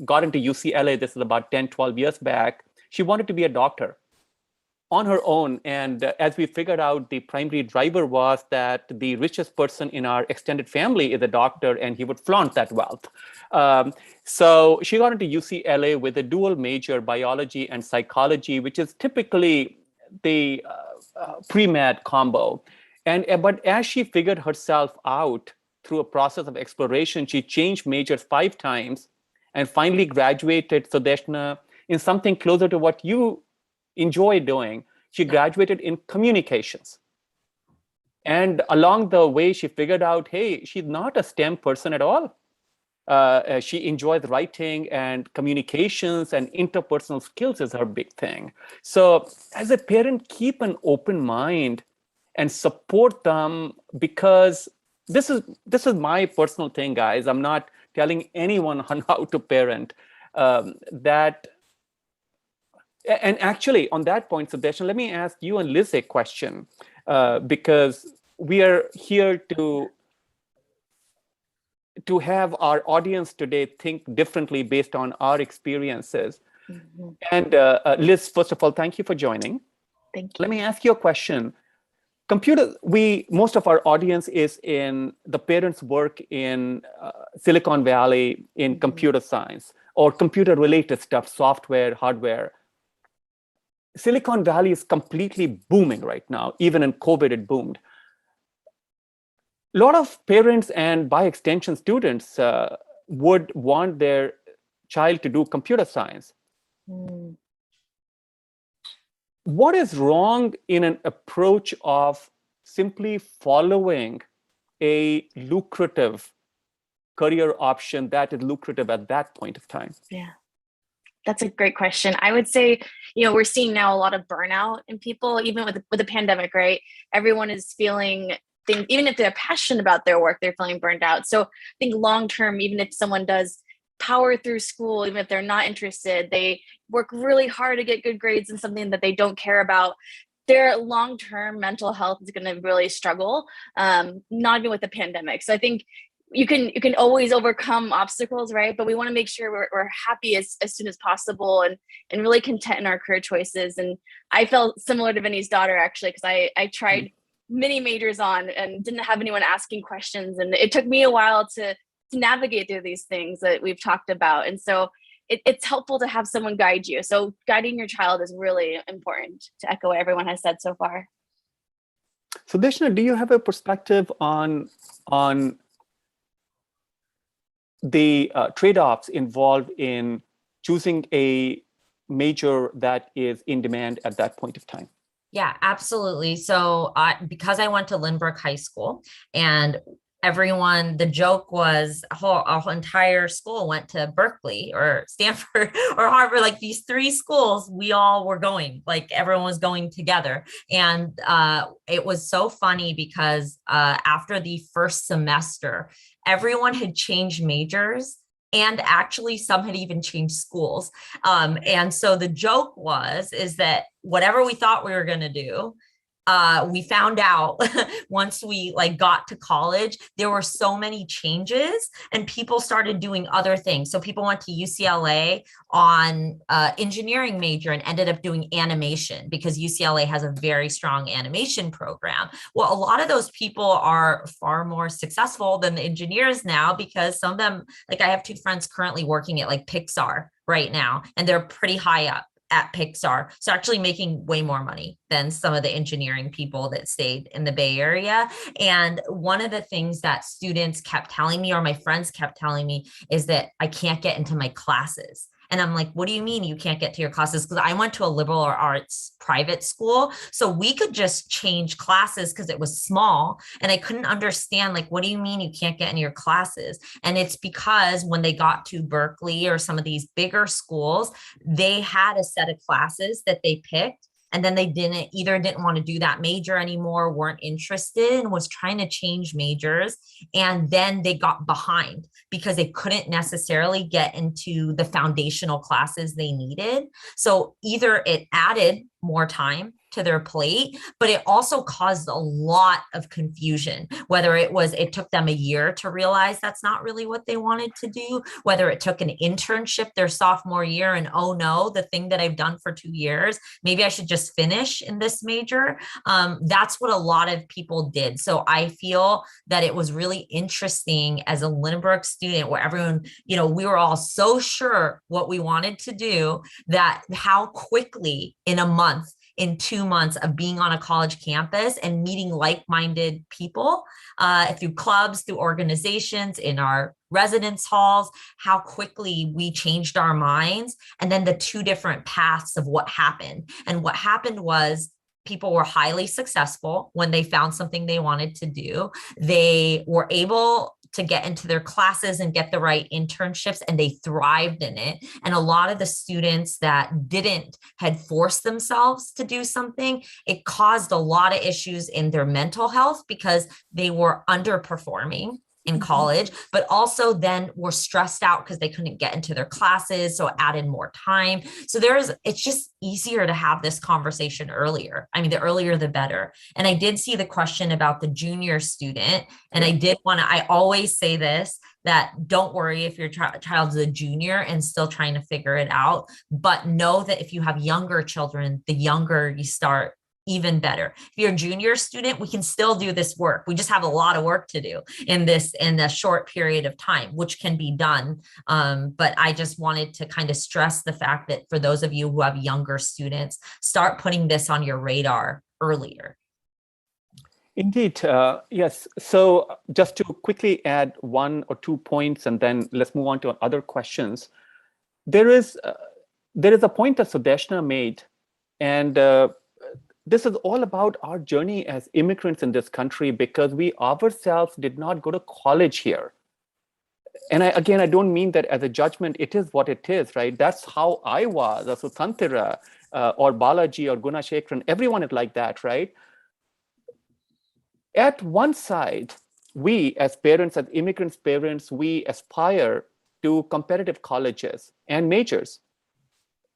got into UCLA. This is about 10, 12 years back. She wanted to be a doctor on her own. And as we figured out, the primary driver was that the richest person in our extended family is a doctor, and he would flaunt that wealth. So she got into UCLA with a dual major, biology and psychology, which is typically the pre-med combo. But as she figured herself out through a process of exploration, she changed majors 5 times and finally graduated, Sudeshna, in something closer to what you enjoy doing. She graduated in communications. And along the way, she figured out, hey, she's not a STEM person at all. She enjoys writing, and communications and interpersonal skills is her big thing. So as a parent, keep an open mind and support them, because this is my personal thing, guys. I'm not telling anyone on how to parent. That And actually, on that point, Sudeshna, let me ask you and Liz a question, because we are here to have our audience today think differently based on our experiences. Mhm. And Liz, first of all, thank you for joining. Thank you. Let me ask you a question. Most of our audience is in the parents work in Silicon Valley in computer science or computer related stuff, software, hardware. Silicon Valley is completely booming right now. Even in COVID, it boomed. A lot of parents and by extension students would want their child to do computer science. Mm. What is wrong in an approach of simply following a lucrative career option that is lucrative at that point of time? Yeah, that's a great question. I would say, we're seeing now a lot of burnout in people, even with the pandemic, right? Everyone is feeling things, even if they're passionate about their work, they're feeling burned out. So I think long-term, even if someone does power through school, even if they're not interested, they work really hard to get good grades in something that they don't care about, their long-term mental health is going to really struggle, not even with the pandemic. So I think you can always overcome obstacles, right? But we want to make sure we're happy as soon as possible and really content in our career choices. And I felt similar to Vinny's daughter, actually, because I tried many majors on and didn't have anyone asking questions. And it took me a while to navigate through these things that we've talked about. And so it's helpful to have someone guide you. So guiding your child is really important, to echo what everyone has said so far. So Sudeshna, do you have a perspective on the trade-offs involved in choosing a major that is in demand at that point of time? Yeah, absolutely. So because I went to Lynbrook High School, and the joke was our entire school went to Berkeley or Stanford or Harvard, like these three schools, we all were going, like everyone was going together. And it was so funny because after the first semester, everyone had changed majors. And actually, some had even changed schools. And so the joke is that whatever we thought we were going to do, we found out once we got to college, there were so many changes and people started doing other things. So people went to UCLA on engineering major and ended up doing animation because UCLA has a very strong animation program. Well, a lot of those people are far more successful than the engineers now because some of them, I have two friends currently working at Pixar right now, and they're pretty high up at Pixar. So actually making way more money than some of the engineering people that stayed in the Bay Area. And one of the things that students kept telling me, or my friends kept telling me, is that I can't get into my classes. And I'm like, what do you mean you can't get to your classes? Because I went to a liberal arts private school. So we could just change classes because it was small. And I couldn't understand, what do you mean you can't get into your classes? And it's because when they got to Berkeley or some of these bigger schools, they had a set of classes that they picked. And then they didn't want to do that major anymore, weren't interested, and was trying to change majors. And then they got behind because they couldn't necessarily get into the foundational classes they needed. So either it added more time to their plate, but it also caused a lot of confusion, whether it took them a year to realize that's not really what they wanted to do, whether it took an internship their sophomore year and, oh no, the thing that I've done for 2 years, maybe I should just finish in this major. That's what a lot of people did. So I feel that it was really interesting as a Lynbrook student where everyone, we were all so sure what we wanted to do that how quickly in 2 months of being on a college campus and meeting like-minded people through clubs, through organizations, in our residence halls, how quickly we changed our minds. And then the two different paths of what happened. And what happened was people were highly successful when they found something they wanted to do. They were able to get into their classes and get the right internships, and they thrived in it. And a lot of the students that had forced themselves to do something, it caused a lot of issues in their mental health because they were underperforming in college, but also then were stressed out because they couldn't get into their classes. So it added more time. So it's just easier to have this conversation earlier. I mean, the earlier, the better. And I did see the question about the junior student. And I always say this, that don't worry if your child's a junior and still trying to figure it out, but know that if you have younger children, the younger you start, even better. If you're a junior student, we can still do this work. We just have a lot of work to do in a short period of time, which can be done. But I just wanted to kind of stress the fact that for those of you who have younger students, start putting this on your radar earlier. Indeed, yes. So just to quickly add 1 or 2 points, and then let's move on to other questions. There is a point that Sudeshna made, and this is all about our journey as immigrants in this country, because we ourselves did not go to college here. And I don't mean that as a judgment. It is what it is, right? That's how I was, or Sutantira, or Balaji, or Gunashekharan. Everyone is like that, right? At one side, we as parents, as immigrants' parents, we aspire to competitive colleges and majors.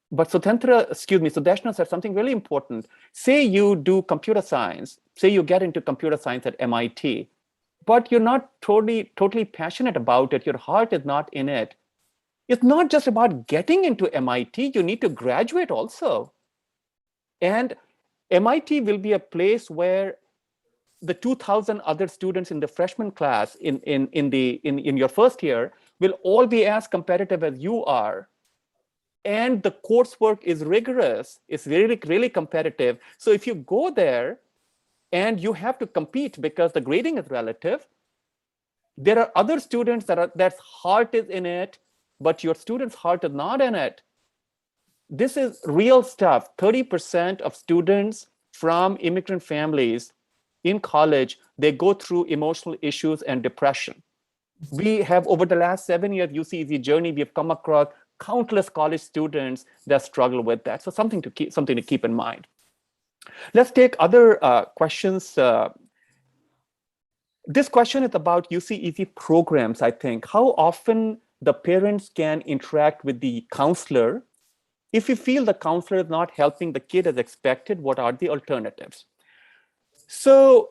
But Sudeshna said something really important. Say you do computer science, say you get into computer science at MIT, but you're not totally passionate about it. Your heart is not in it. It's not just about getting into MIT. You need to graduate also. And MIT will be a place where the 2,000 other students in the freshman class in your first year will all be as competitive as you are. And the coursework is rigorous. It's really, really competitive. So if you go there and you have to compete because the grading is relative, there are other students that's heart is in it, but your student's heart is not in it. This is real stuff. 30% of students from immigrant families in college, they go through emotional issues and depression. We have, over the last 7 years UCeasy journey, we have come across countless college students that struggle with that. So something to keep in mind. Let's take other questions. This question is about UCeasy programs, I think. How often the parents can interact with the counselor? If you feel the counselor is not helping the kid as expected, what are the alternatives? So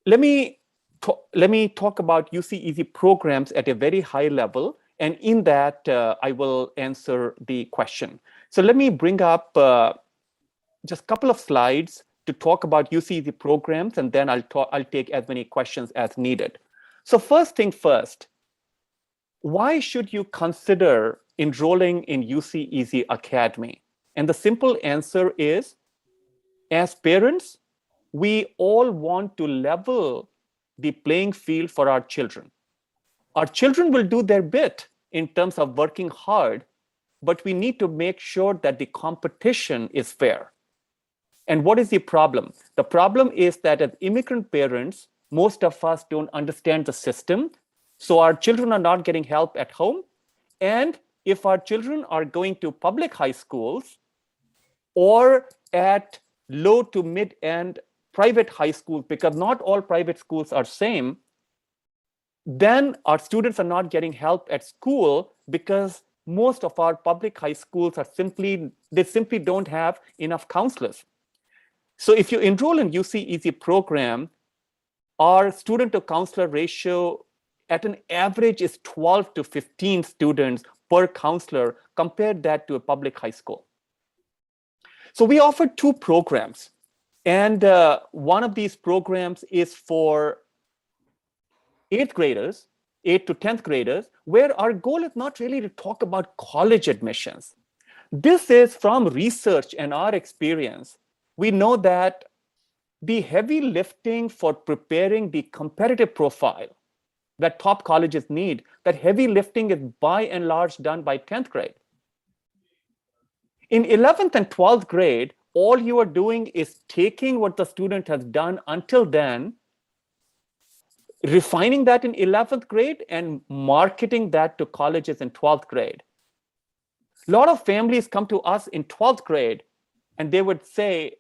let me talk about UCeasy programs at a very high level. And in that, I will answer the question. So let me bring up just a couple of slides to talk about UCeasy programs, and then I'll take as many questions as needed. So first thing first, why should you consider enrolling in UCeasy Academy? And the simple answer is, as parents, we all want to level the playing field for our children. Our children will do their bit in terms of working hard, but we need to make sure that the competition is fair. And what is the problem? The problem is that as immigrant parents, most of us don't understand the system. So our children are not getting help at home. And if our children are going to public high schools or at low to mid-end private high schools, because not all private schools are same, then our students are not getting help at school because most of our public high schools are simply don't have enough counselors. So if you enroll in UCeasy program, our student to counselor ratio at an average is 12 to 15 students per counselor. Compare that to a public high school. So we offer 2 programs. And one of these programs is for 8th graders, 8th to 10th graders, where our goal is not really to talk about college admissions. This is from research and our experience. We know that the heavy lifting for preparing the competitive profile that top colleges need, that heavy lifting is by and large done by 10th grade. In 11th and 12th grade, all you are doing is taking what the student has done until then, refining that in 11th grade and marketing that to colleges in 12th grade. A lot of families come to us in 12th grade and they would say,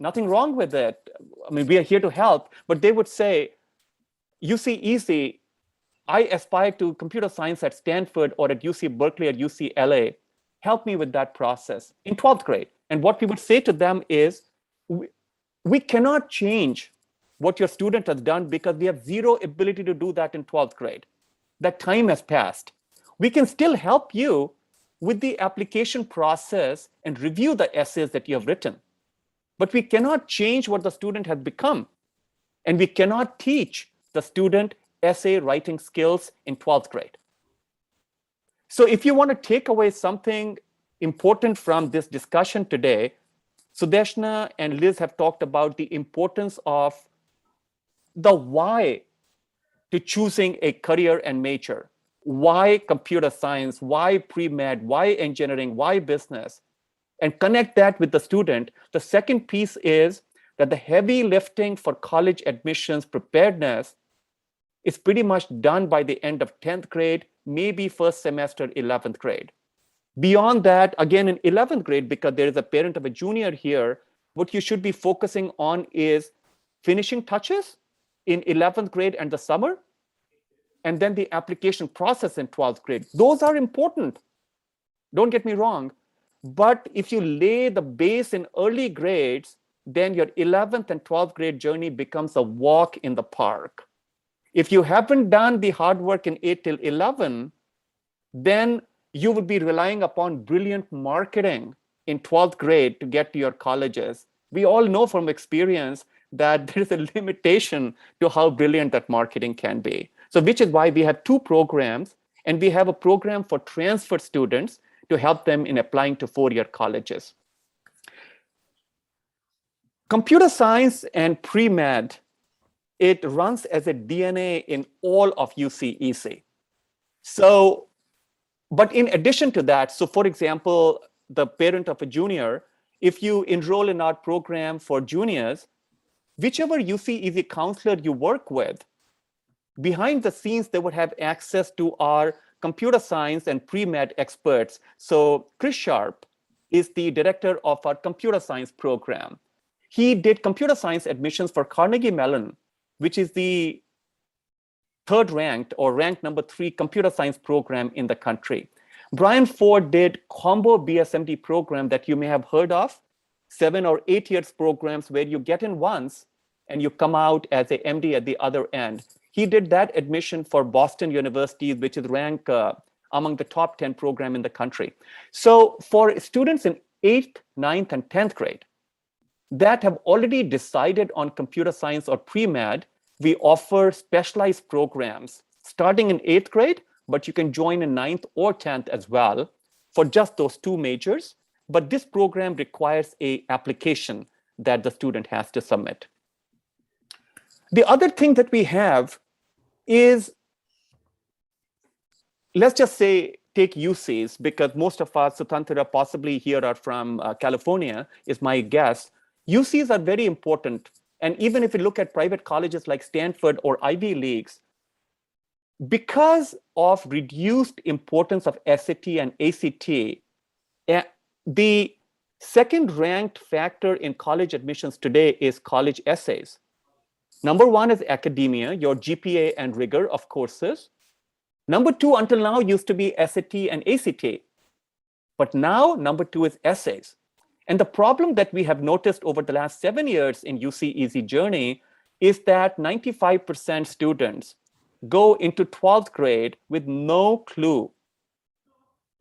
nothing wrong with it. I mean, we are here to help, but they would say, UCeasy, I aspire to computer science at Stanford or at UC Berkeley, at UCLA. Help me with that process in 12th grade. And what we would say to them is, we cannot change what your student has done because we have zero ability to do that in 12th grade. That time has passed. We can still help you with the application process and review the essays that you have written. But we cannot change what the student has become. And we cannot teach the student essay writing skills in 12th grade. So if you want to take away something important from this discussion today, Sudeshna and Liz have talked about the importance of the why to choosing a career and major. Why computer science, why pre-med, why engineering, why business, and connect that with the student. The second piece is that the heavy lifting for college admissions preparedness is pretty much done by the end of 10th grade, maybe first semester, 11th grade. Beyond that, again, in 11th grade, because there is a parent of a junior here, what you should be focusing on is finishing touches in 11th grade and the summer, and then the application process in 12th grade. Those are important. Don't get me wrong. But if you lay the base in early grades, then your 11th and 12th grade journey becomes a walk in the park. If you haven't done the hard work in 8 till 11, then you would be relying upon brilliant marketing in 12th grade to get to your colleges. We all know from experience that there is a limitation to how brilliant that marketing can be. So which is why we have two programs, and we have a program for transfer students to help them in applying to four-year colleges. Computer science and pre-med, it runs as a DNA in all of UCeasy. So, but in addition to that, so for example, the parent of a junior, if you enroll in our program for juniors, whichever UCeasy counselor you work with, behind the scenes, they would have access to our computer science and pre-med experts. So Chris Sharp is the director of our computer science program. He did computer science admissions for Carnegie Mellon, which is the third ranked or ranked number 3 computer science program in the country. Brian Ford did combo BSMD program that you may have heard of, 7 or 8 years programs where you get in once and you come out as a MD at the other end. He did that admission for Boston University, which is ranked among the top 10 program in the country. So for students in 8th, 9th, and 10th grade that have already decided on computer science or pre-med, we offer specialized programs starting in 8th grade, but you can join in 9th or 10th as well for just those two majors. But this program requires an application that the student has to submit. The other thing that we have is, let's just say, take UCs, because most of us, Sutantra, possibly here are from California, is my guess. UCs are very important. And even if you look at private colleges like Stanford or Ivy Leagues, because of reduced importance of SAT and ACT, the second ranked factor in college admissions today is college essays. Number 1 is academia, your GPA and rigor of courses. Number 2 until now used to be SAT and ACT. But now number 2 is essays. And the problem that we have noticed over the last 7 years in UCeasy journey is that 95% students go into 12th grade with no clue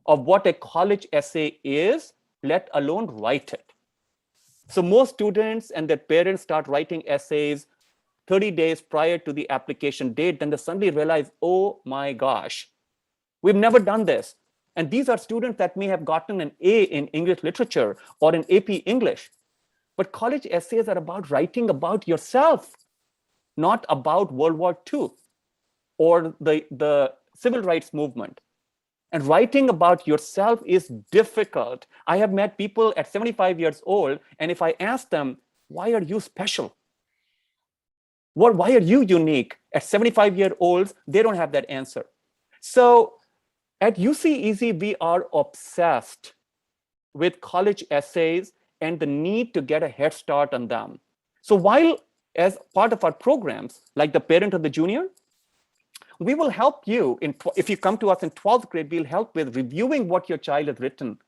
of what a college essay is, let alone write it. So most students and their parents start writing essays 30 days prior to the application date, then they suddenly realize, oh my gosh, we've never done this. And these are students that may have gotten an A in English literature or an AP English. But college essays are about writing about yourself, not about World War II or the civil rights movement. And writing about yourself is difficult. I have met people at 75 years old, and if I ask them, why are you special? Why are you unique? At 75-year-olds, they don't have that answer. So at UCeasy, we are obsessed with college essays and the need to get a head start on them. So while as part of our programs, like the parent of the junior, We will help you if you come to us in 12th grade, we'll help with reviewing what your child has written.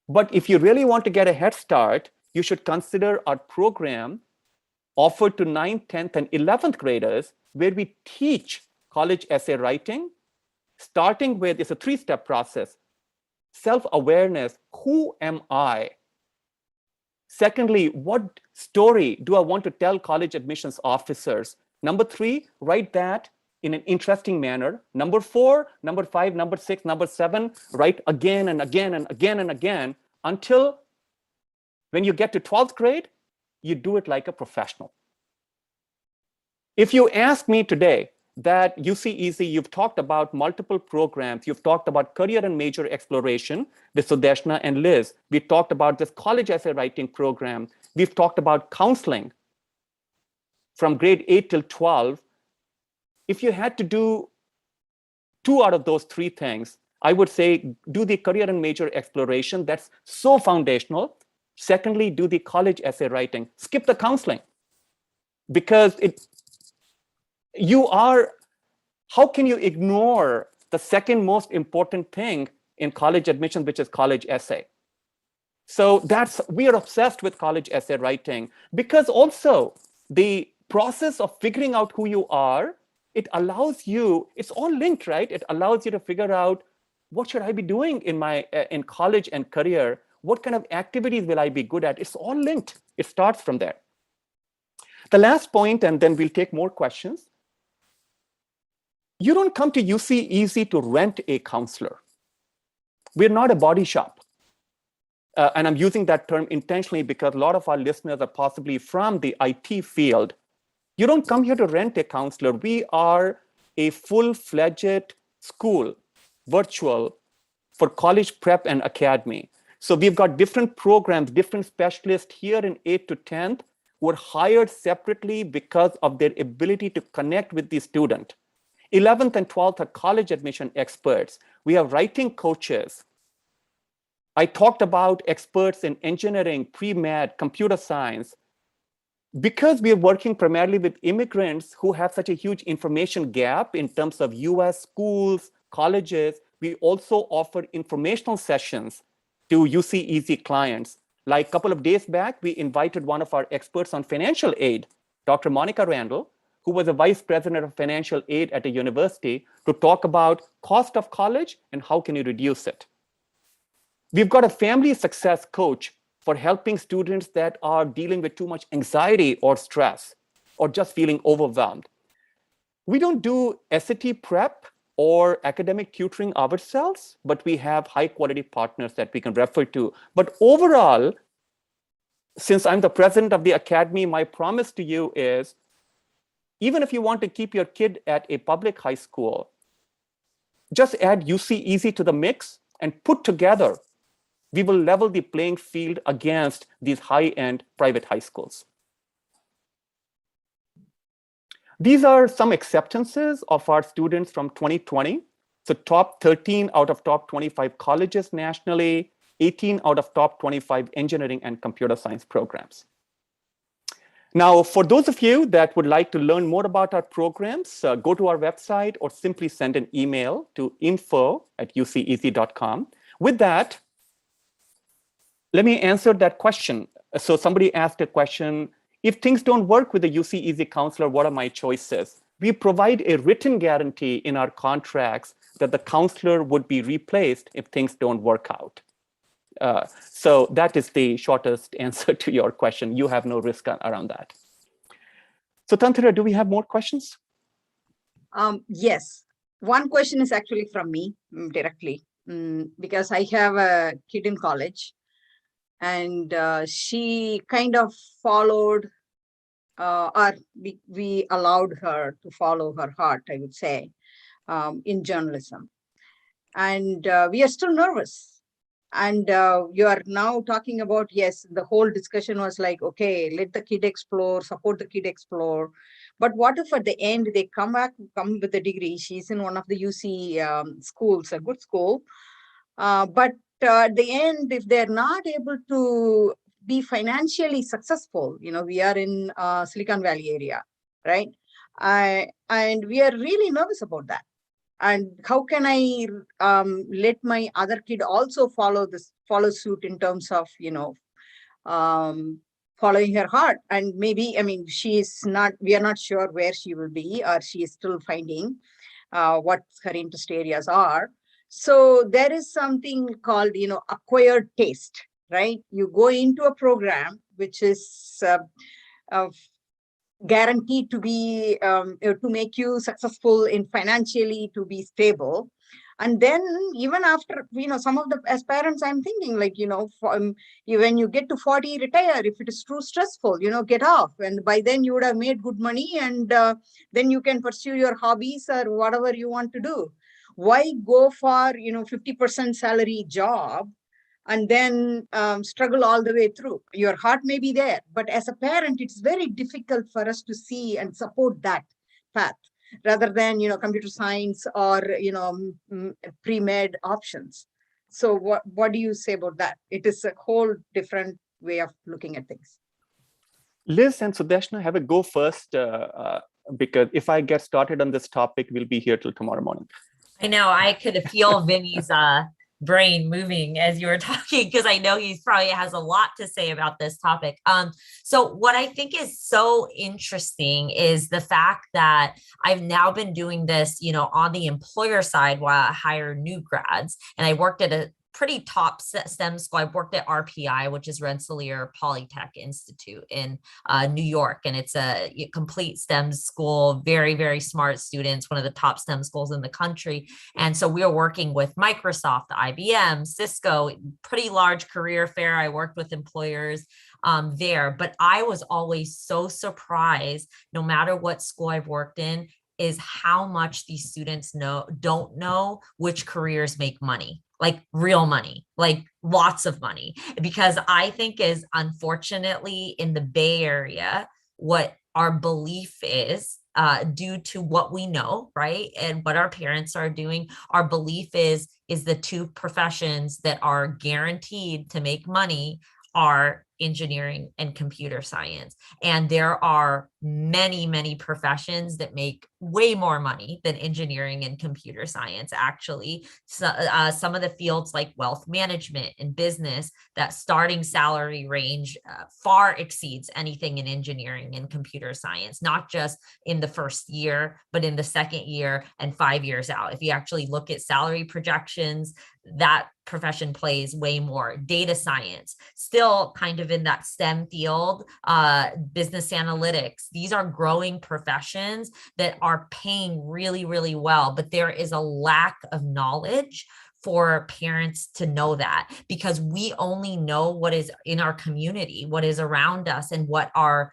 But if you really want to get a head start, you should consider our program offered to 9th, 10th, and 11th graders, where we teach college essay writing, starting with, it's a 3-step process. Self-awareness, who am I? Secondly, what story do I want to tell college admissions officers? Number 3, write that in an interesting manner. Number 4, number 5, number 6, number 7, write again and again and again and again until when you get to 12th grade, you do it like a professional. If you ask me today that UCeasy, you've talked about multiple programs, you've talked about career and major exploration with Sudeshna and Liz. We talked about this college essay writing program. We've talked about counseling from grade 8 till 12. If you had to do 2 out of those 3 things, I would say do the career and major exploration. That's so foundational. Secondly, do the college essay writing. Skip the counseling, because how can you ignore the second most important thing in college admissions, which is college essay? So we are obsessed with college essay writing, because also the process of figuring out who you are, it allows you, it's all linked, right? It allows you to figure out, what should I be doing in college and career? What kind of activities will I be good at? It's all linked. It starts from there. The last point, and then we'll take more questions. You don't come to UCeasy to rent a counselor. We're not a body shop. And I'm using that term intentionally because a lot of our listeners are possibly from the IT field. You don't come here to rent a counselor. We are a full-fledged school, virtual, for college prep and academy. So we've got different programs, different specialists here in 8th to 10th who are hired separately because of their ability to connect with the student. 11th and 12th are college admission experts. We have writing coaches. I talked about experts in engineering, pre-med, computer science. Because we are working primarily with immigrants who have such a huge information gap in terms of US schools, colleges, we also offer informational sessions to UCeasy clients. Like a couple of days back, we invited one of our experts on financial aid, Dr. Monica Randall, who was a vice president of financial aid at a university, to talk about cost of college and how can you reduce it. We've got a family success coach for helping students that are dealing with too much anxiety or stress or just feeling overwhelmed. We don't do SAT prep or academic tutoring ourselves, but we have high quality partners that we can refer to. But overall, since I'm the president of the academy, my promise to you is, even if you want to keep your kid at a public high school, just add UCeasy to the mix and put together, we will level the playing field against these high-end private high schools. These are some acceptances of our students from 2020. So top 13 out of top 25 colleges nationally, 18 out of top 25 engineering and computer science programs. Now, for those of you that would like to learn more about our programs, go to our website or simply send an email to info@uceasy.com. With that, let me answer that question. So somebody asked a question, if things don't work with the UCeasy counselor, what are my choices? We provide a written guarantee in our contracts that the counselor would be replaced if things don't work out. So that is the shortest answer to your question. You have no risk around that. So Tantra, do we have more questions? Yes. One question is actually from me directly, because I have a kid in college, and she kind of followed, or we allowed her to follow her heart, I would say, in journalism. And we are still nervous. And you are now talking about, yes, the whole discussion was like, okay, let the kid explore, support the kid explore. But what if at the end they come with a degree? She's in one of the UC schools, a good school. But at the end, if they're not able to be financially successful, we are in Silicon Valley area, right? And we are really nervous about that. And how can I let my other kid also follow suit in terms of, following her heart? And maybe, I mean, we are not sure where she will be, or she is still finding what her interest areas are. So there is something called, acquired taste, right? You go into a program which is guaranteed to be to make you successful in financially, to be stable. And then even after, some of the, as parents, I'm thinking like, when you get to 40, retire. If it is too stressful, get off. And by then you would have made good money, and then you can pursue your hobbies or whatever you want to do. Why go for, 50% salary job and then struggle all the way through? Your heart may be there, but as a parent, it's very difficult for us to see and support that path, rather than, computer science or, pre-med options. So what do you say about that? It is a whole different way of looking at things. Liz and Sudeshna, have a go first, because if I get started on this topic, we'll be here till tomorrow morning. I know, I could feel Vinny's brain moving as you were talking, because I know he probably has a lot to say about this topic. So what I think is so interesting is the fact that I've now been doing this, on the employer side while I hire new grads, and I worked at a pretty top STEM school. I've worked at RPI, which is Rensselaer Polytech Institute in New York. And it's a complete STEM school, very, very smart students, one of the top STEM schools in the country. And so we were working with Microsoft, IBM, Cisco, pretty large career fair. I worked with employers there, but I was always so surprised, no matter what school I've worked in, is how much these students don't know which careers make money, like real money, like lots of money. Because I think is, unfortunately, in the Bay Area, what our belief is, due to what we know, right, and what our parents are doing, our belief is the two professions that are guaranteed to make money are engineering and computer science. And there are many, many professions that make way more money than engineering and computer science, actually. So, some of the fields like wealth management and business, that starting salary range far exceeds anything in engineering and computer science, not just in the first year, but in the second year and 5 years out. If you actually look at salary projections, that profession plays way more. Data science, still kind of in that STEM field, business analytics. These are growing professions that are paying really, really well, but there is a lack of knowledge for parents to know that, because we only know what is in our community, what is around us, and what our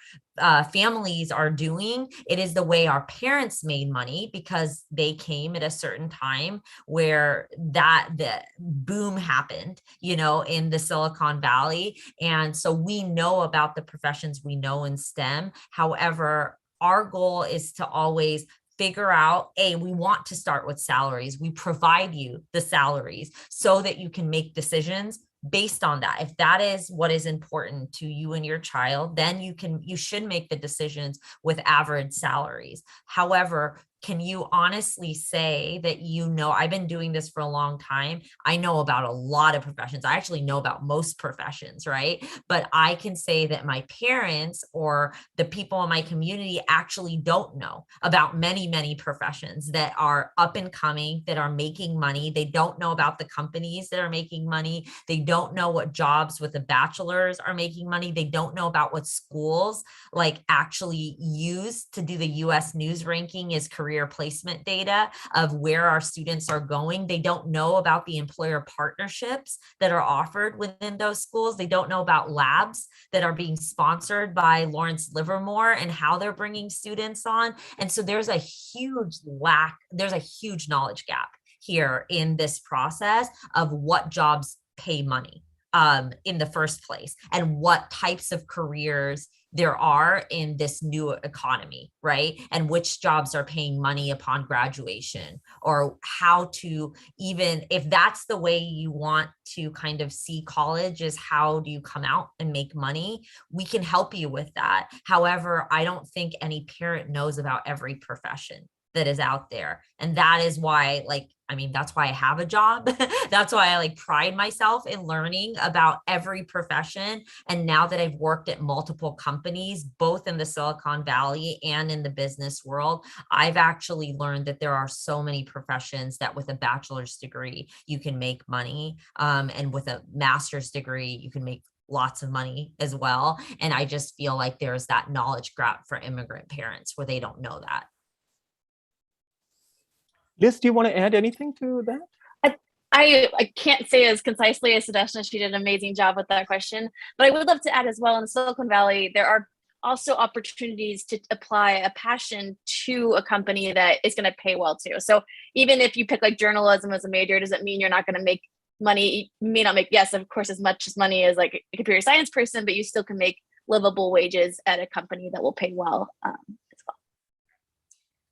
families are doing. It is the way our parents made money, because they came at a certain time where the boom happened, in the Silicon Valley. And so we know about the professions we know in STEM. However, our goal is to always figure out, we want to start with salaries. We provide you the salaries so that you can make decisions based on that. If that is what is important to you and your child, then you should make the decisions with average salaries. However, can you honestly say that I've been doing this for a long time. I know about a lot of professions. I actually know about most professions, right? But I can say that my parents or the people in my community actually don't know about many, many professions that are up and coming, that are making money. They don't know about the companies that are making money. They don't know what jobs with a bachelor's are making money. They don't know about what schools actually use to do the US News ranking is career placement data of where our students are going. They don't know about the employer partnerships that are offered within those schools. They don't know about labs that are being sponsored by Lawrence Livermore and how they're bringing students on. And so there's a huge knowledge gap here in this process of what jobs pay money. in the first place, and what types of careers there are in this new economy, right? And which jobs are paying money upon graduation, or how to, even if that's the way you want to kind of see college, is how do you come out and make money? We can help you with that. However, I don't think any parent knows about every profession that is out there. And that is why, like, I mean, that's why I have a job. That's why I like pride myself in learning about every profession. And now that I've worked at multiple companies, both in the Silicon Valley and in the business world, I've actually learned that there are so many professions that with a bachelor's degree, you can make money. And with a master's degree, you can make lots of money as well. And I just feel like there's that knowledge gap for immigrant parents where they don't know that. Liz, do you want to add anything to that? I can't say as concisely as Sudeshna. She did an amazing job with that question. But I would love to add as well, in Silicon Valley, there are also opportunities to apply a passion to a company that is going to pay well too. So even if you pick like journalism as a major, doesn't mean you're not going to make money. You may not make, yes, of course, as much as money as like a computer science person, but you still can make livable wages at a company that will pay well as well.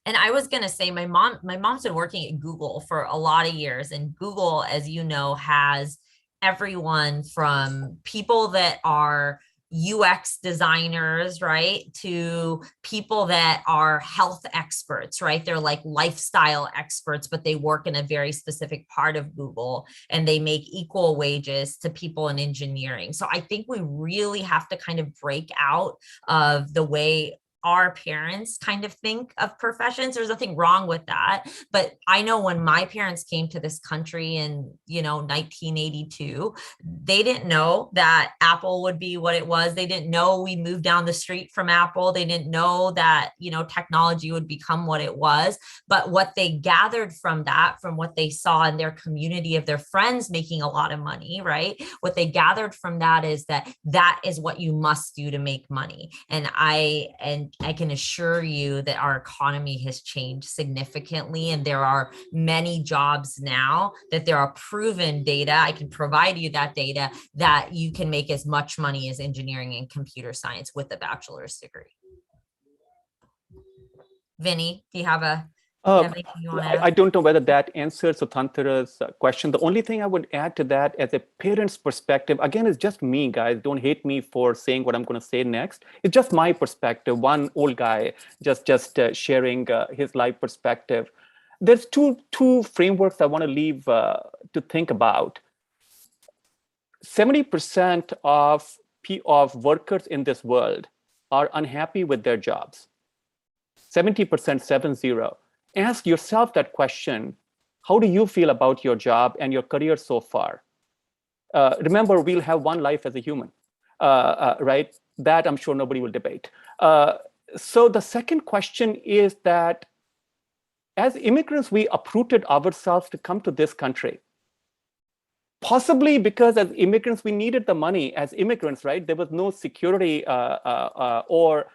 And I was going to say, my mom's been working at Google for a lot of years, and Google, as you know, has everyone from people that are UX designers, right, to people that are health experts, right? They're like lifestyle experts, but they work in a very specific part of Google, and they make equal wages to people in engineering. So I think we really have to kind of break out of the way our parents kind of think of professions. There's nothing wrong with that. But I know when my parents came to this country in, 1982, they didn't know that Apple would be what it was. They didn't know we moved down the street from Apple. They didn't know that, technology would become what it was. But what they gathered from that, from what they saw in their community of their friends making a lot of money, right? What they gathered from that is that is what you must do to make money. And I can assure you that our economy has changed significantly, and there are many jobs now that there are proven data. I can provide you that data that you can make as much money as engineering and computer science with a bachelor's degree. Vinny, do you have anything you want to add? I don't know whether that answers Sutantara's question. The only thing I would add to that, as a parent's perspective, again, it's just me, guys. Don't hate me for saying what I'm going to say next. It's just my perspective. One old guy just sharing his life perspective. There's two frameworks I want to leave to think about. 70% of workers in this world are unhappy with their jobs. 70%, 70. Ask yourself that question. How do you feel about your job and your career so far? Remember, we'll have one life as a human, right? That I'm sure nobody will debate. So the second question is that as immigrants, we uprooted ourselves to come to this country. Possibly because as immigrants, we needed the money as immigrants, right? There was no security or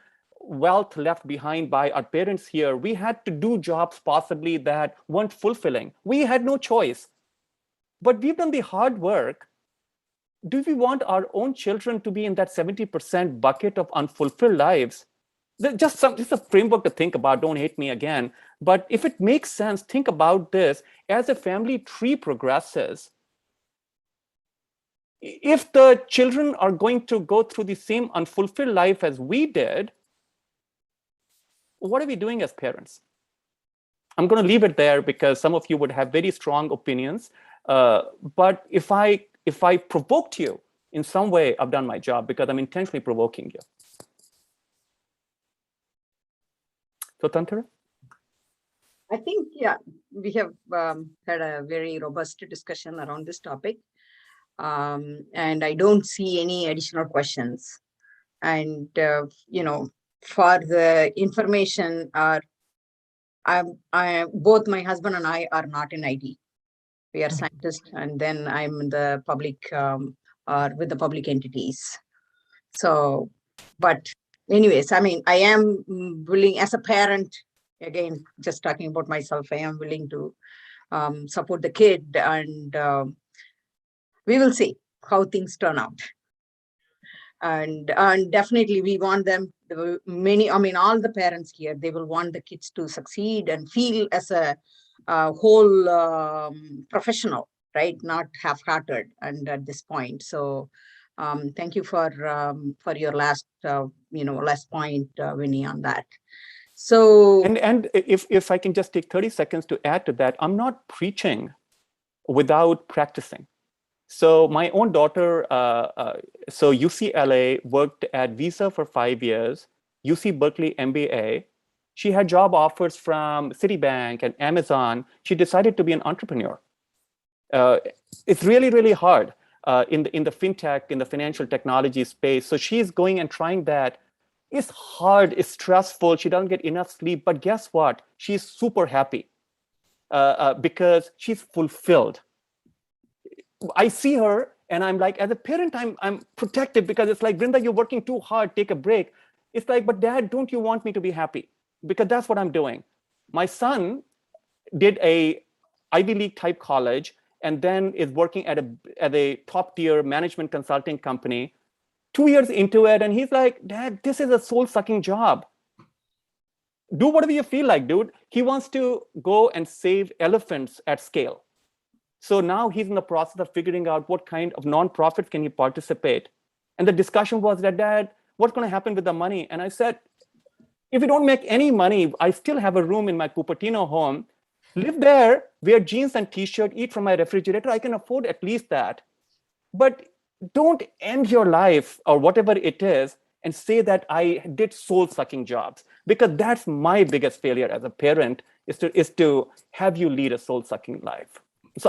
wealth left behind by our parents here. We had to do jobs possibly that weren't fulfilling. We had no choice. But we've done the hard work. Do we want our own children to be in that 70% bucket of unfulfilled lives? Just a framework to think about. Don't hate me again. But if it makes sense, think about this. As a family tree progresses, if the children are going to go through the same unfulfilled life as we did, what are we doing as parents? I'm going to leave it there because some of you would have very strong opinions. But if I provoked you in some way, I've done my job because I'm intentionally provoking you. So, Tantara? I think, we have had a very robust discussion around this topic. And I don't see any additional questions. And, for the information, both my husband and I are not in IT. We are scientists, and then I'm in the public or with the public entities. So, but anyways, I mean, I am willing as a parent, again, just talking about myself, I am willing to support the kid, and we will see. how things turn out. And definitely we want them, all the parents here, they will want the kids to succeed and feel as a whole professional, right? Not half-hearted. And at this point, so thank you for your last point, Winnie, on that. So and if I can just take 30 seconds to add to that, I'm not preaching without practicing. So my own daughter, so UCLA, worked at Visa for 5 years, UC Berkeley MBA. She had job offers from Citibank and Amazon. She decided to be an entrepreneur. It's really, really hard in the fintech, in the financial technology space. So she's going and trying that. It's hard, it's stressful. She doesn't get enough sleep, but guess what? She's super happy because she's fulfilled. I see her and I'm like, as a parent, I'm protective because it's like, Brinda, you're working too hard, take a break. It's like, but Dad, don't you want me to be happy? Because that's what I'm doing. My son did a Ivy League type college and then is working at a top tier management consulting company. 2 years into it, and he's like, Dad, this is a soul sucking job. Do whatever you feel like, dude. He wants to go and save elephants at scale. So now he's in the process of figuring out what kind of nonprofits can he participate. And the discussion was that, Dad, what's going to happen with the money? And I said, if you don't make any money, I still have a room in my Cupertino home. Live there, wear jeans and t-shirt, eat from my refrigerator. I can afford at least that. But don't end your life or whatever it is and say that I did soul-sucking jobs, because that's my biggest failure as a parent is to have you lead a soul-sucking life. So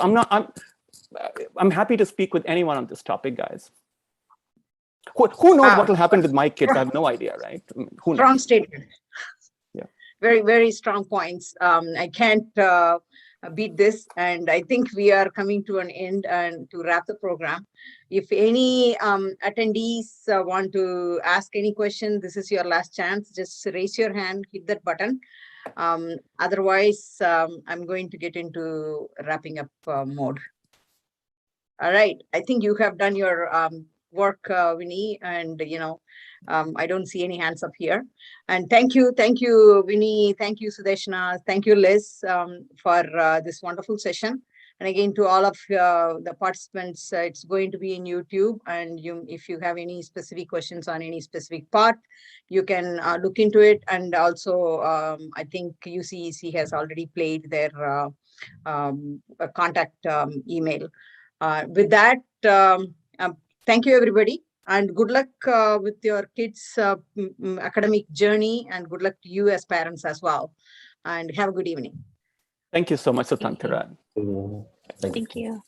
I'm happy to speak with anyone on this topic, guys. Who knows what will happen with my kids? I have no idea, right? I mean, who knows? Strong statement. Yeah. Very, very strong points. I can't beat this, and I think we are coming to an end and to wrap the program. If any attendees want to ask any question, this is your last chance. Just raise your hand, hit that button. Otherwise, I'm going to get into wrapping up mode. All right. I think you have done your work, Winnie, and I don't see any hands up here. And thank you, Winnie. Thank you, Sudeshna. Thank you, Liz, for this wonderful session. And again, to all of the participants, it's going to be in YouTube. And if you have any specific questions on any specific part, you can look into it. And also, I think UCeasy has already played their contact email. With that, thank you, everybody. And good luck with your kids' academic journey, and good luck to you as parents as well. And have a good evening. Thank you so much, Sutantara. Thank you.